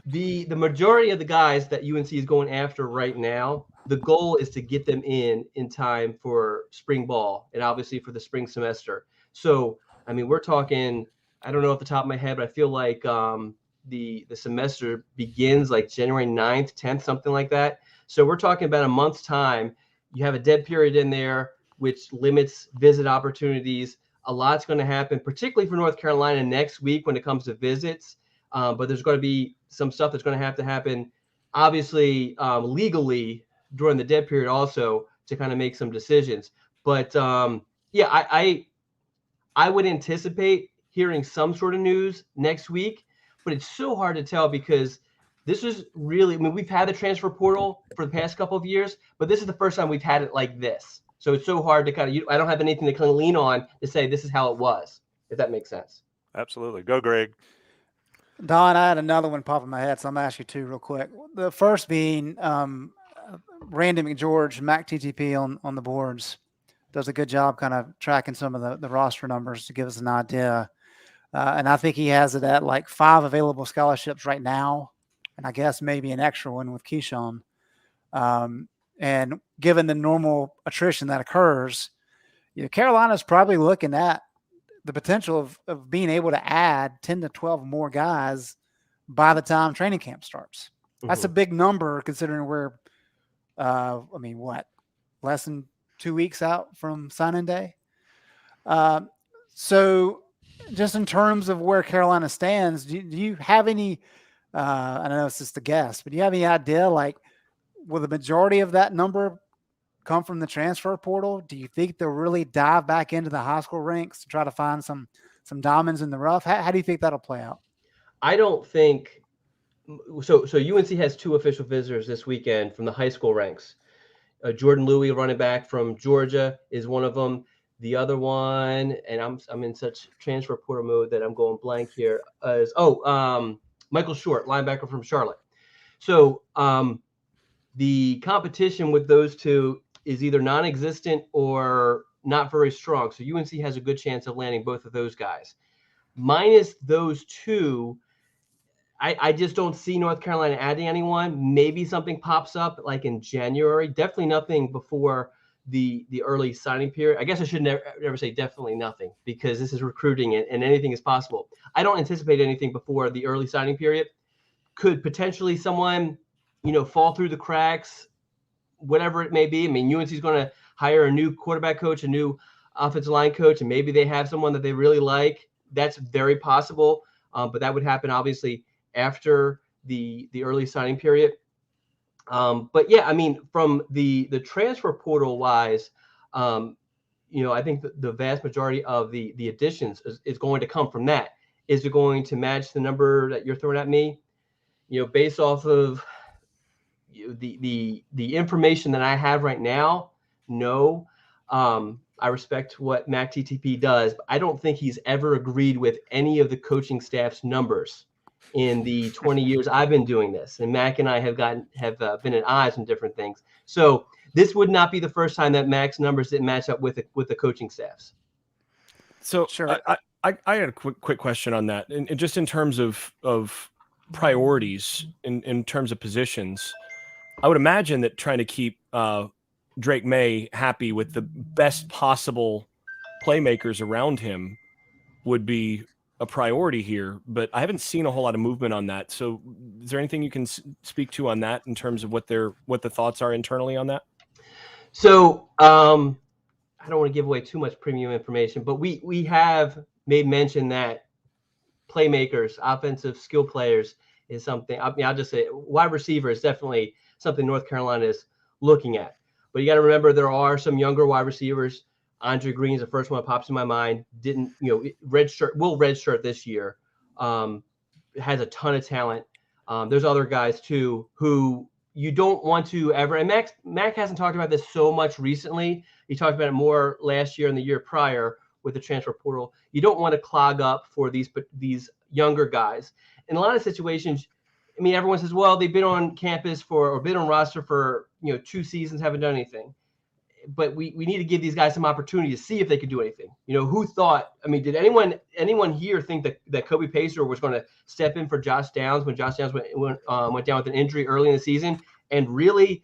The majority of the guys that UNC is going after right now, the goal is to get them in time for spring ball and obviously for the spring semester. So, I mean, we're talking, I don't know off the top of my head, but I feel like the semester begins like January 9th, 10th, something like that. So we're talking about a month's time. You have a dead period in there, which limits visit opportunities. A lot's going to happen, particularly for North Carolina next week when it comes to visits. But there's going to be some stuff that's going to happen, obviously, legally during the dead period also to kind of make some decisions. But yeah, I would anticipate hearing some sort of news next week, but it's so hard to tell because this is really, I mean, we've had the transfer portal for the past couple of years, but this is the first time we've had it like this. So it's so hard to kind of, I don't have anything to kind of lean on to say this is how it was, if that makes sense. Absolutely. Go, Greg. Don, I had another one pop in my head, so I'm going to ask you two real quick. The first being Randy McGeorge, Mac TTP on the boards, does a good job kind of tracking some of the roster numbers to give us an idea. And I think he has it at like 5 available scholarships right now, and I guess maybe an extra one with Keyshawn. And given the normal attrition that occurs, Carolina's probably looking at the potential of being able to add 10 to 12 more guys by the time training camp starts. Mm-hmm. That's a big number considering we're, less than 2 weeks out from signing day. So just in terms of where Carolina stands, do you have any, I know it's just a guess, but do you have any idea, like, will the majority of that number come from the transfer portal? Do you think they'll really dive back into the high school ranks to try to find some diamonds in the rough? How do you think that'll play out? I don't think so. UNC has 2 official visitors this weekend from the high school ranks. Jordan Louis, running back from Georgia, is one of them. The other one, and I'm in such transfer portal mode that I'm going blank here, is Michael Short, linebacker from Charlotte. So the competition with those two is either non-existent or not very strong. So UNC has a good chance of landing both of those guys. Minus those two, I just don't see North Carolina adding anyone. Maybe something pops up like in January. Definitely nothing before the early signing period. I guess I should never say definitely nothing because this is recruiting and anything is possible. I don't anticipate anything before the early signing period. Could potentially someone, fall through the cracks, whatever it may be. I mean, UNC is going to hire a new quarterback coach, a new offensive line coach, and maybe they have someone that they really like. That's very possible, but that would happen obviously after the early signing period. But yeah, I mean, from the transfer portal wise, I think the vast majority of the additions is going to come from that. Is it going to match the number that you're throwing at me? Based off of the information that I have right now, no. I respect what Mac TTP does, but I don't think he's ever agreed with any of the coaching staff's numbers in the 20 years I've been doing this. And Mac and I have been at odds on different things. So this would not be the first time that Mac's numbers didn't match up with the coaching staffs. So sure. I had a quick question on that. And just in terms of priorities, in terms of positions, I would imagine that trying to keep Drake May happy with the best possible playmakers around him would be a priority here, but I haven't seen a whole lot of movement on that. So is there anything you can speak to on that in terms of what the thoughts are internally on that? So I don't want to give away too much premium information, but we have made mention that playmakers, offensive skill players is something. I mean, I'll just say wide receiver is definitely something North Carolina is looking at. But you got to remember there are some younger wide receivers. Andre Green's the first one that pops in my mind. Didn't, will redshirt this year. Has a ton of talent. There's other guys too who you don't want to ever. And Mac hasn't talked about this so much recently. He talked about it more last year and the year prior with the transfer portal. You don't want to clog up for these younger guys. In a lot of situations, I mean, everyone says, well, they've been on campus or been on roster for 2 seasons, haven't done anything. But we need to give these guys some opportunity to see if they could do anything. Who thought? I mean, did anyone here think that Kobe Pacer was going to step in for Josh Downs when Josh Downs went down with an injury early in the season and really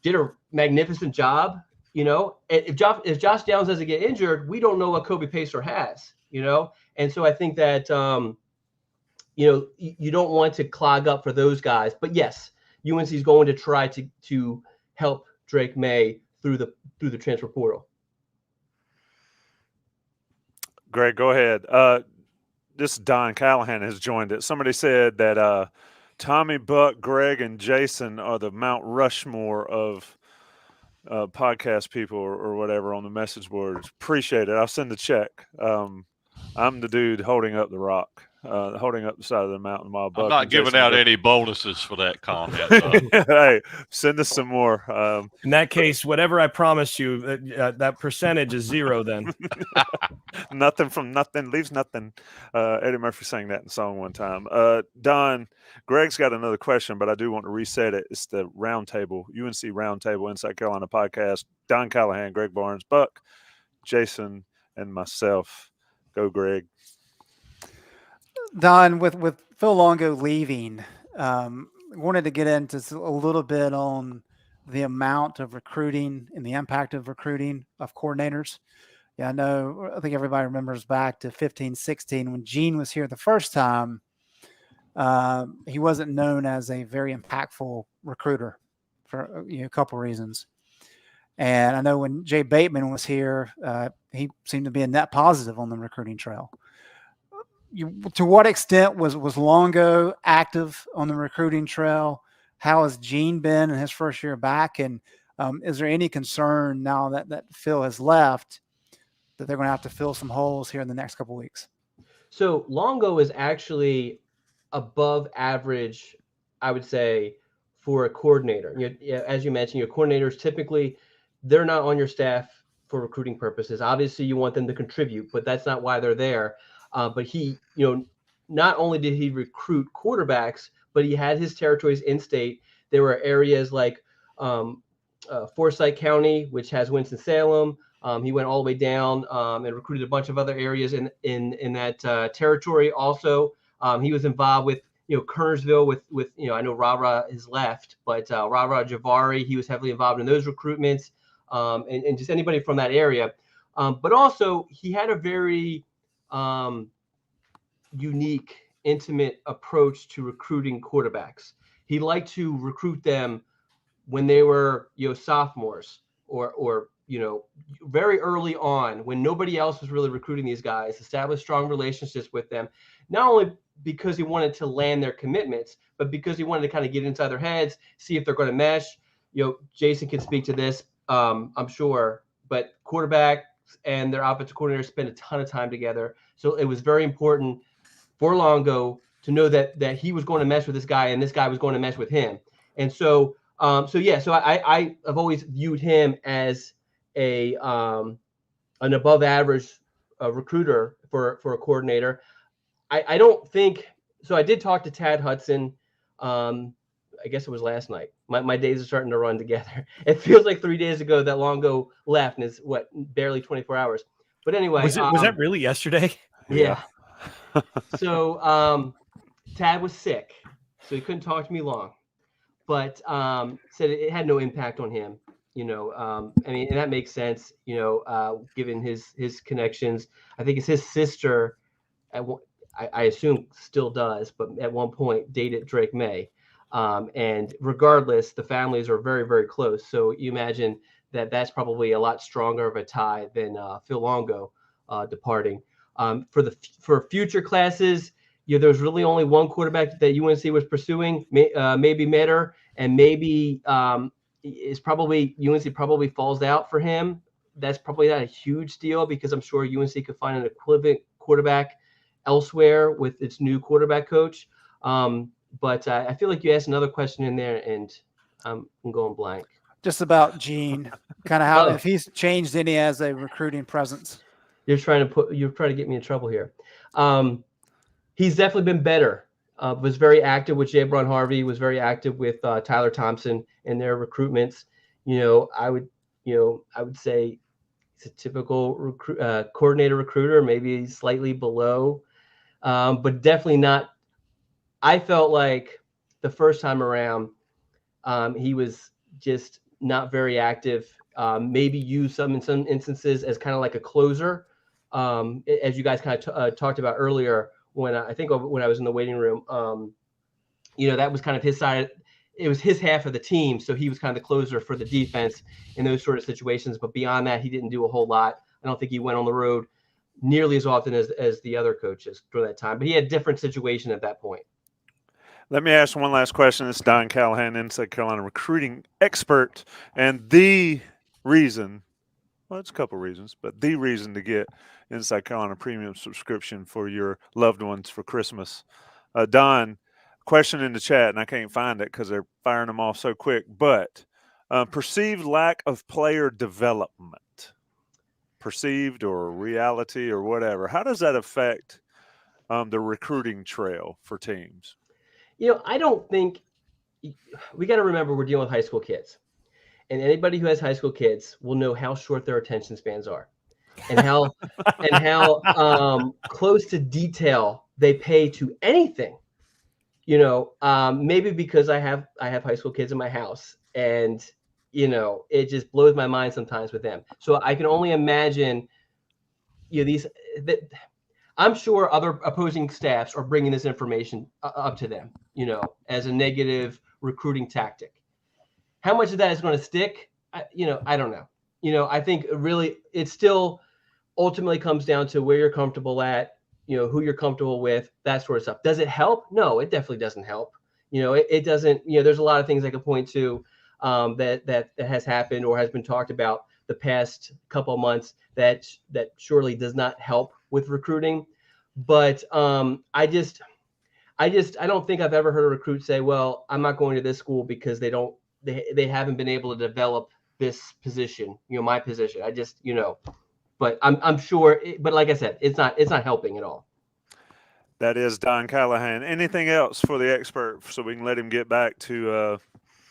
did a magnificent job? If Josh Downs doesn't get injured, we don't know what Kobe Pacer has. And so I think that you don't want to clog up for those guys. But yes, UNC is going to try to help Drake May through the transfer portal. Greg, go ahead. This Don Callahan has joined it. Somebody said that Tommy, Buck, Greg, and Jason are the Mount Rushmore of podcast people or whatever on the message boards. Appreciate it. I'll send the check. I'm the dude holding up the rock, holding up the side of the mountain while Buck. I'm not and giving Jason out go. any bonuses for that comment. though. Hey, send us some more. In that case, whatever I promised you, that percentage is 0 then. Nothing from nothing leaves nothing. Eddie Murphy sang that in song one time. Don, Greg's got another question, but I do want to reset it. It's the Roundtable, UNC Roundtable, Inside Carolina podcast. Don Callahan, Greg Barnes, Buck, Jason, and myself. Go, Greg. Don, with Phil Longo leaving, wanted to get into a little bit on the amount of recruiting and the impact of recruiting of coordinators. Yeah, I think everybody remembers back to 15-16 when Gene was here the first time. He wasn't known as a very impactful recruiter for a couple reasons. And I know when Jay Bateman was here, he seemed to be a net positive on the recruiting trail. To what extent was Longo active on the recruiting trail? How has Gene been in his first year back? And is there any concern now that Phil has left that they're going to have to fill some holes here in the next couple of weeks? So Longo is actually above average, I would say, for a coordinator. As you mentioned, your coordinators typically, they're not on your staff for recruiting purposes. Obviously, you want them to contribute, but that's not why they're there. But he, not only did he recruit quarterbacks, but he had his territories in state. There were areas like Forsyth County, which has Winston-Salem. He went all the way down and recruited a bunch of other areas in that territory. Also, he was involved with Kernersville with I know Ra has left, but Ra Javari, he was heavily involved in those recruitments, and just anybody from that area. But also he had a very unique, intimate approach to recruiting quarterbacks. He liked to recruit them when they were sophomores or very early on, when nobody else was really recruiting these guys, establish strong relationships with them, not only because he wanted to land their commitments, but because he wanted to kind of get inside their heads, see if they're going to mesh. Jason can speak to this, I'm sure, but quarterbacks and their offensive coordinators spend a ton of time together. So it was very important for Longo to know that he was going to mesh with this guy and this guy was going to mesh with him. And so I have always viewed him as an above average recruiter for a coordinator. I don't think so. I did talk to Tad Hudson. I guess it was last night. My days are starting to run together. It feels like 3 days ago that Longo left, and it's barely 24 hours. But anyway, Was that really yesterday? Yeah. So Tad was sick, so he couldn't talk to me long, but said it had no impact on him. And that makes sense. Given his connections, I think it's his sister. I assume still does, but at one point dated Drake May. And regardless, the families are very, very close. So you imagine that's probably a lot stronger of a tie than Phil Longo departing. For future classes, there's really only one quarterback that UNC was pursuing, maybe Metter, and maybe is probably UNC probably falls out for him. That's probably not a huge deal because I'm sure UNC could find an equivalent quarterback elsewhere with its new quarterback coach. But I feel like you asked another question in there, and I'm going blank. Just about Gene, kind of how if he's changed any as a recruiting presence. You're trying to get me in trouble here. He's definitely been better. Was very active with Jay Braun Harvey. Was very active with Tyler Thompson in their recruitments. I would say he's a typical coordinator recruiter, maybe slightly below, but definitely not. I felt like the first time around, he was just not very active. Maybe used in some instances as kind of like a closer, as you guys kind of talked about earlier. When I was in the waiting room, that was kind of his side. It was his half of the team, so he was kind of the closer for the defense in those sort of situations. But beyond that, he didn't do a whole lot. I don't think he went on the road, nearly as often as the other coaches during that time. But he had a different situation at that point. Let me ask one last question. It's Don Callahan, Inside Carolina recruiting expert, and the reason, well, it's a couple reasons, but the reason to get Inside Carolina premium subscription for your loved ones for Christmas. Don, question in the chat, and I can't find it because they're firing them off so quick, but perceived lack of player development, perceived or reality or whatever, how does that affect the recruiting trail for teams? I don't think we got to remember we're dealing with high school kids, and anybody who has high school kids will know how short their attention spans are, and how close to detail they pay to anything. Maybe because I have high school kids in my house, and it just blows my mind sometimes with them. So I can only imagine, I'm sure other opposing staffs are bringing this information up to them, as a negative recruiting tactic. How much of that is going to stick? I don't know. I think really it still ultimately comes down to where you're comfortable at, who you're comfortable with, that sort of stuff. Does it help? No, it definitely doesn't help. It doesn't, there's a lot of things I could point to that has happened or has been talked about the past couple of months that surely does not help with recruiting. But I don't think I've ever heard a recruit say, well, I'm not going to this school because they haven't been able to develop this position, my position. But I'm sure, but like I said, it's not helping at all. That is Don Callahan. Anything else for the expert so we can let him get back to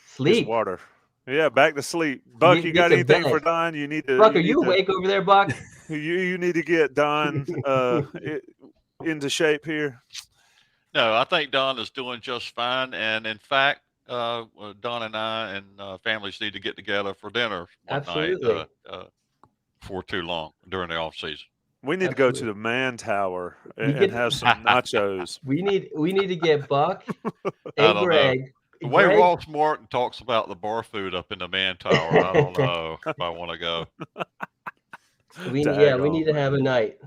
Sleep. his water? Yeah, back to sleep. Buck, you got anything for Don? You need to. Buck, are you awake over there, Buck? You need to get Don into shape here. No, I think Don is doing just fine. And in fact, Don and I and families need to get together for dinner one Absolutely. night for too long during the off season. We need to go to the Man Tower and have some nachos. We need to get Buck I and don't Greg. know. The way Ross Martin talks about the bar food up in the Man Tower, I don't know if I want to go. We need to have a night.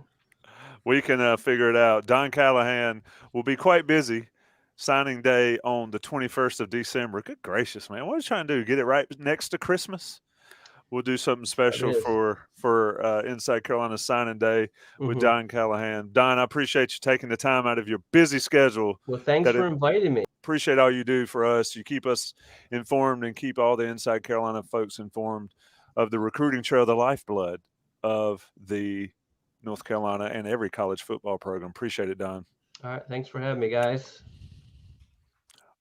We can figure it out. Don Callahan will be quite busy. Signing day on the 21st of December. Good gracious, man. What are you trying to do? Get it right next to Christmas? We'll do something special for Inside Carolina signing day with Don Callahan. Don, I appreciate you taking the time out of your busy schedule. Well, thanks for inviting me. Appreciate all you do for us. You keep us informed and keep all the Inside Carolina folks informed of the recruiting trail, the lifeblood of the North Carolina and every college football program. Appreciate it, Don. All right. Thanks for having me, guys.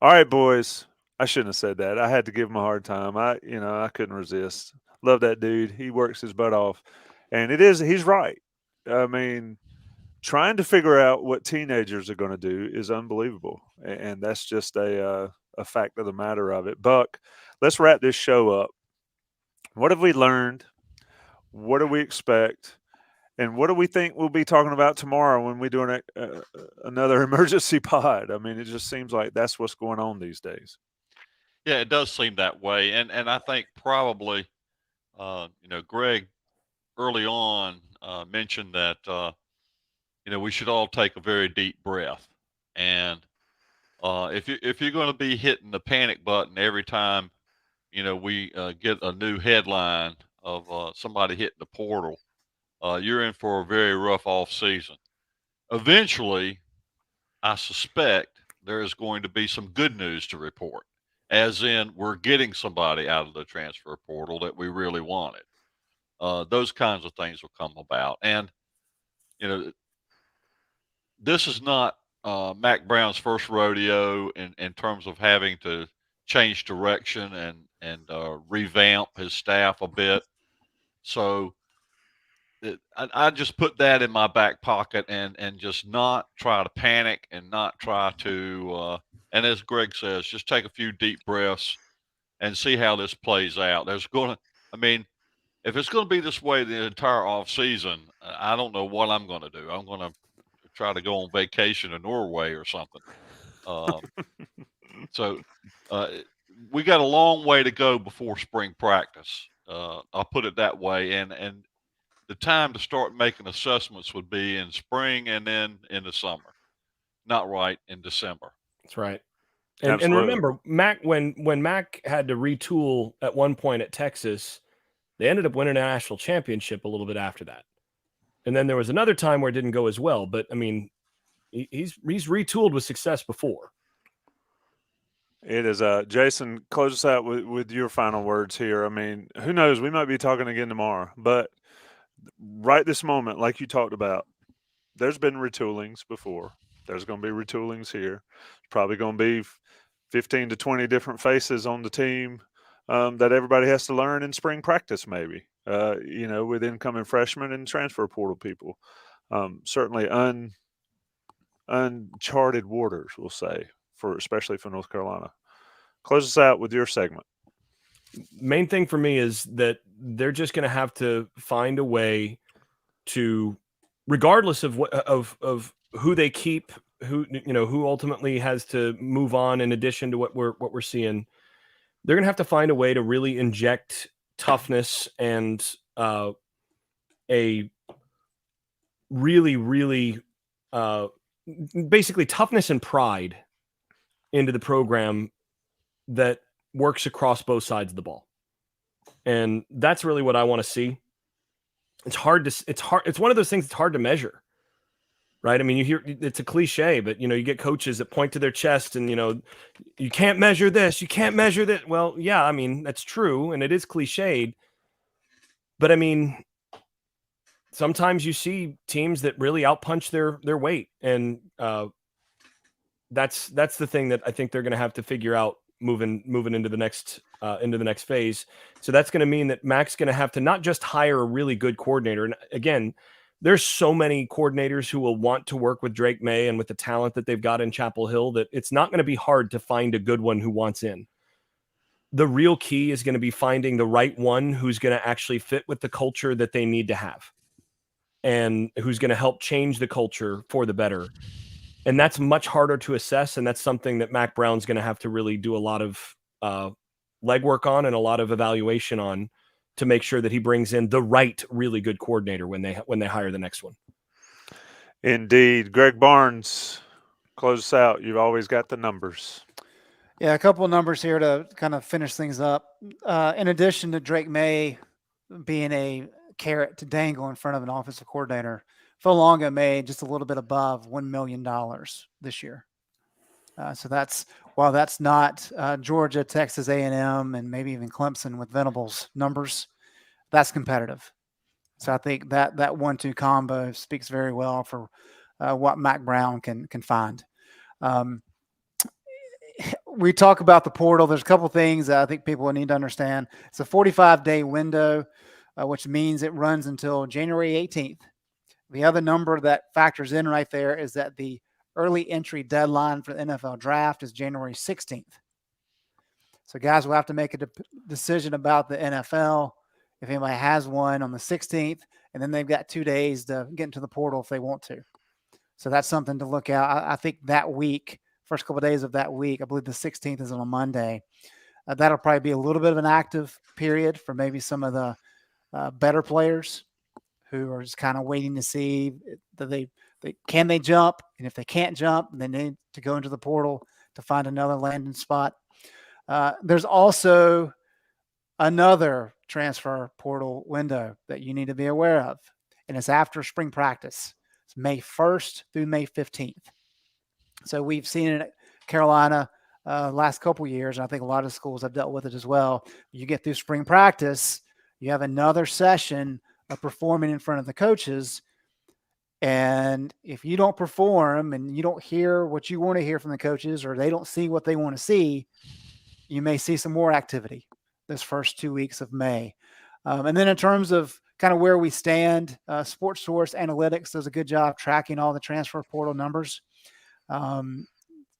All right, boys. I shouldn't have said that. I had to give him a hard time. I couldn't resist. Love that dude. He works his butt off. And he's right. I mean, trying to figure out what teenagers are going to do is unbelievable. And that's just a fact of the matter of it. Buck, let's wrap this show up. What have we learned? What do we expect? And what do we think we'll be talking about tomorrow when we're doing another emergency pod? I mean, it just seems like that's what's going on these days. Yeah, it does seem that way. And I think probably, Greg early on mentioned that, we should all take a very deep breath. And if you're going to be hitting the panic button every time, we get a new headline of somebody hitting the portal, you're in for a very rough off season. Eventually, I suspect there is going to be some good news to report, as in we're getting somebody out of the transfer portal that we really wanted. Those kinds of things will come about. And, this is not Mac Brown's first rodeo in terms of having to change direction and revamp his staff a bit. So I just put that in my back pocket and just not try to panic and not try to, and as Greg says, just take a few deep breaths and see how this plays out. If it's going to be this way the entire off season, I don't know what I'm going to do. I'm going to try to go on vacation in Norway or something. So we got a long way to go before spring practice. I'll put it that way. And the time to start making assessments would be in spring and then in the summer, not right in December. That's right. And Absolutely. remember, Mac, when Mac had to retool at one point at Texas, they ended up winning a national championship a little bit after that. And then there was another time where it didn't go as well. But I mean, he's retooled with success before. It is. Jason, close us out with your final words here. I mean, who knows? We might be talking again tomorrow. But right this moment, like you talked about, there's been retoolings before. There's going to be retoolings here. It's probably going to be 15 to 20 different faces on the team that everybody has to learn in spring practice, maybe, with incoming freshmen and transfer portal people. Certainly uncharted waters, we'll say, especially for North Carolina. Close us out with your segment. Main thing for me is that they're just going to have to find a way to, regardless of of who they keep, who ultimately has to move on. In addition to what we're seeing, they're going to have to find a way to really inject toughness and a really, really basically toughness and pride into the program that works across both sides of the ball. And that's really what I want to see. It's hard. It's one of those things that's hard to measure, right? I mean, you hear it's a cliche, but you get coaches that point to their chest and, you can't measure this, you can't measure that. Well, yeah, I mean, that's true. And it is cliched, but I mean, sometimes you see teams that really outpunch their weight. And that's the thing that I think they're going to have to figure out moving into the next phase. So that's going to mean that Mac's going to have to not just hire a really good coordinator. And again, there's so many coordinators who will want to work with Drake May and with the talent that they've got in Chapel Hill that it's not going to be hard to find a good one who wants in. The real key is going to be finding the right one who's going to actually fit with the culture that they need to have and who's going to help change the culture for the better. And that's much harder to assess. And that's something that Mac Brown's going to have to really do a lot of legwork on and a lot of evaluation on to make sure that he brings in the right, really good coordinator when they hire the next one. Indeed. Greg Barnes, close us out. You've always got the numbers. Yeah, a couple of numbers here to kind of finish things up. In addition to Drake May being a carrot to dangle in front of an offensive coordinator, Phil Longo made just a little bit above $1 million this year. So while that's not Georgia, Texas A&M, and maybe even Clemson with Venables numbers, that's competitive. So I think that 1-2 combo speaks very well for what Mac Brown can find. We talk about the portal. There's a couple things that I think people need to understand. It's a 45-day window, which means it runs until January 18th. The other number that factors in right there is that the early entry deadline for the NFL draft is January 16th. So guys will have to make a decision about the NFL if anybody has one on the 16th, and then they've got 2 days to get into the portal if they want to. So that's something to look at. I think that week, first couple of days of that week, I believe the 16th is on a Monday. That'll probably be a little bit of an active period for maybe some of the better players who are just kind of waiting to see that they can they jump, and if they can't jump, they need to go into the portal to find another landing spot. There's also another transfer portal window that you need to be aware of, and it's after spring practice. It's May 1st through May 15th. So we've seen it at Carolina last couple years, and I think a lot of schools have dealt with it as well. You get through spring practice, you have another session of performing in front of the coaches. And if you don't perform and you don't hear what you want to hear from the coaches, or they don't see what they want to see, you may see some more activity this first 2 weeks of May. And then in terms of kind of where we stand, Sports Source Analytics does a good job tracking all the transfer portal numbers.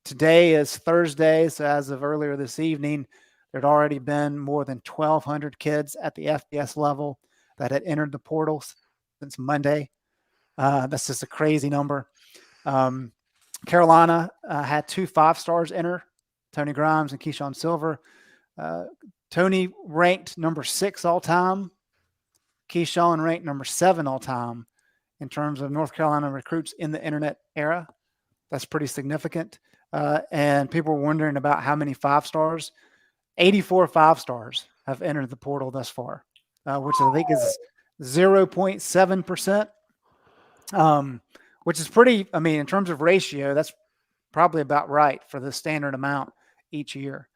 Today is Thursday, so as of earlier this evening, there had already been more than 1,200 kids at the FBS level that had entered the portal since Monday. That's just a crazy number. Carolina had 2 5-stars enter, Tony Grimes and Keyshawn Silver. Tony ranked number 6 all time Keyshawn ranked number 7 all time in terms of North Carolina recruits in the internet era. That's pretty significant. And people were wondering about how many 5-stars. 84 5-stars have entered the portal thus far, which I think is 0.7%, which is pretty, I mean, in terms of ratio, that's probably about right for the standard amount each year.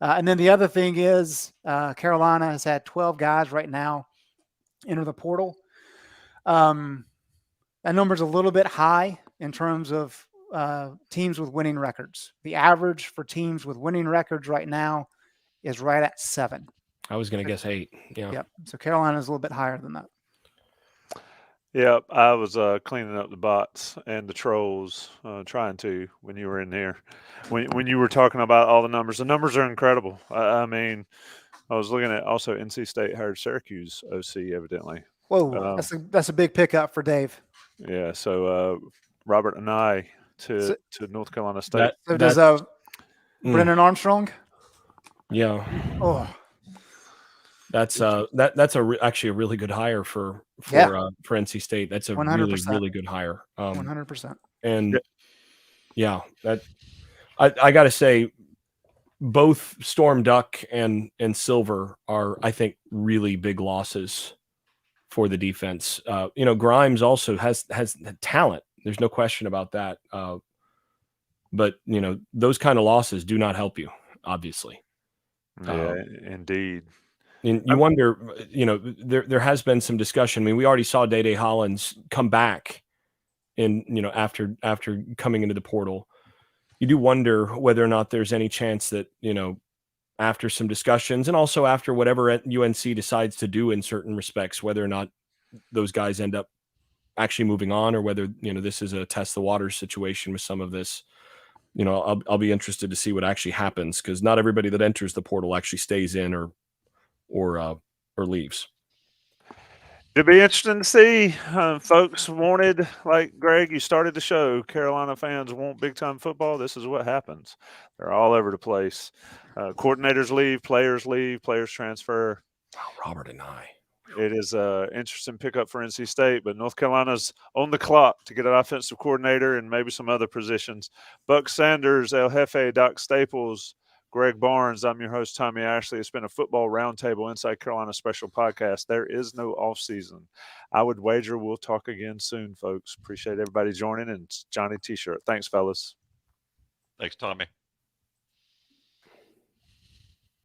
And then the other thing is Carolina has had 12 guys right now enter the portal. That number's a little bit high in terms of teams with winning records. The average for teams with winning records right now is right at 7. I was going to guess 8. Yeah. Yep. So Carolina is a little bit higher than that. Yeah, I was cleaning up the bots and the trolls, trying to when you were in here. When you were talking about all the numbers are incredible. I mean, I was looking at also NC State hired Syracuse OC evidently. Whoa, that's a big pickup for Dave. Yeah, so Robert and I to North Carolina State. So does Brennan Armstrong? Yeah. Oh, That's actually a really good hire for NC State. That's a 100%. really good hire. 100%. And yeah, that I got to say, both Storm Duck and Silver are, I think, really big losses for the defense. Grimes also has talent. There's no question about that. But those kind of losses do not help you, obviously. Yeah, indeed. And you wonder, there has been some discussion. I mean, we already saw Day Hollins come back after coming into the portal. You do wonder whether or not there's any chance that, after some discussions and also after whatever UNC decides to do in certain respects, whether or not those guys end up actually moving on or whether, this is a test the waters situation with some of this. I'll be interested to see what actually happens, because not everybody that enters the portal actually stays in or leaves. It'd be interesting to see. Folks wanted, like Greg, you started the show, Carolina fans want big-time football. This is what happens. They're all over the place. Coordinators leave, players transfer. Oh, Robert and I. It is an interesting pickup for NC State, but North Carolina's on the clock to get an offensive coordinator and maybe some other positions. Buck Sanders, El Jefe, Doc Staples, Greg Barnes, I'm your host, Tommy Ashley. It's been a Football Roundtable Inside Carolina special podcast. There is no offseason. I would wager we'll talk again soon, folks. Appreciate everybody joining, and Johnny T-shirt. Thanks, fellas. Thanks, Tommy.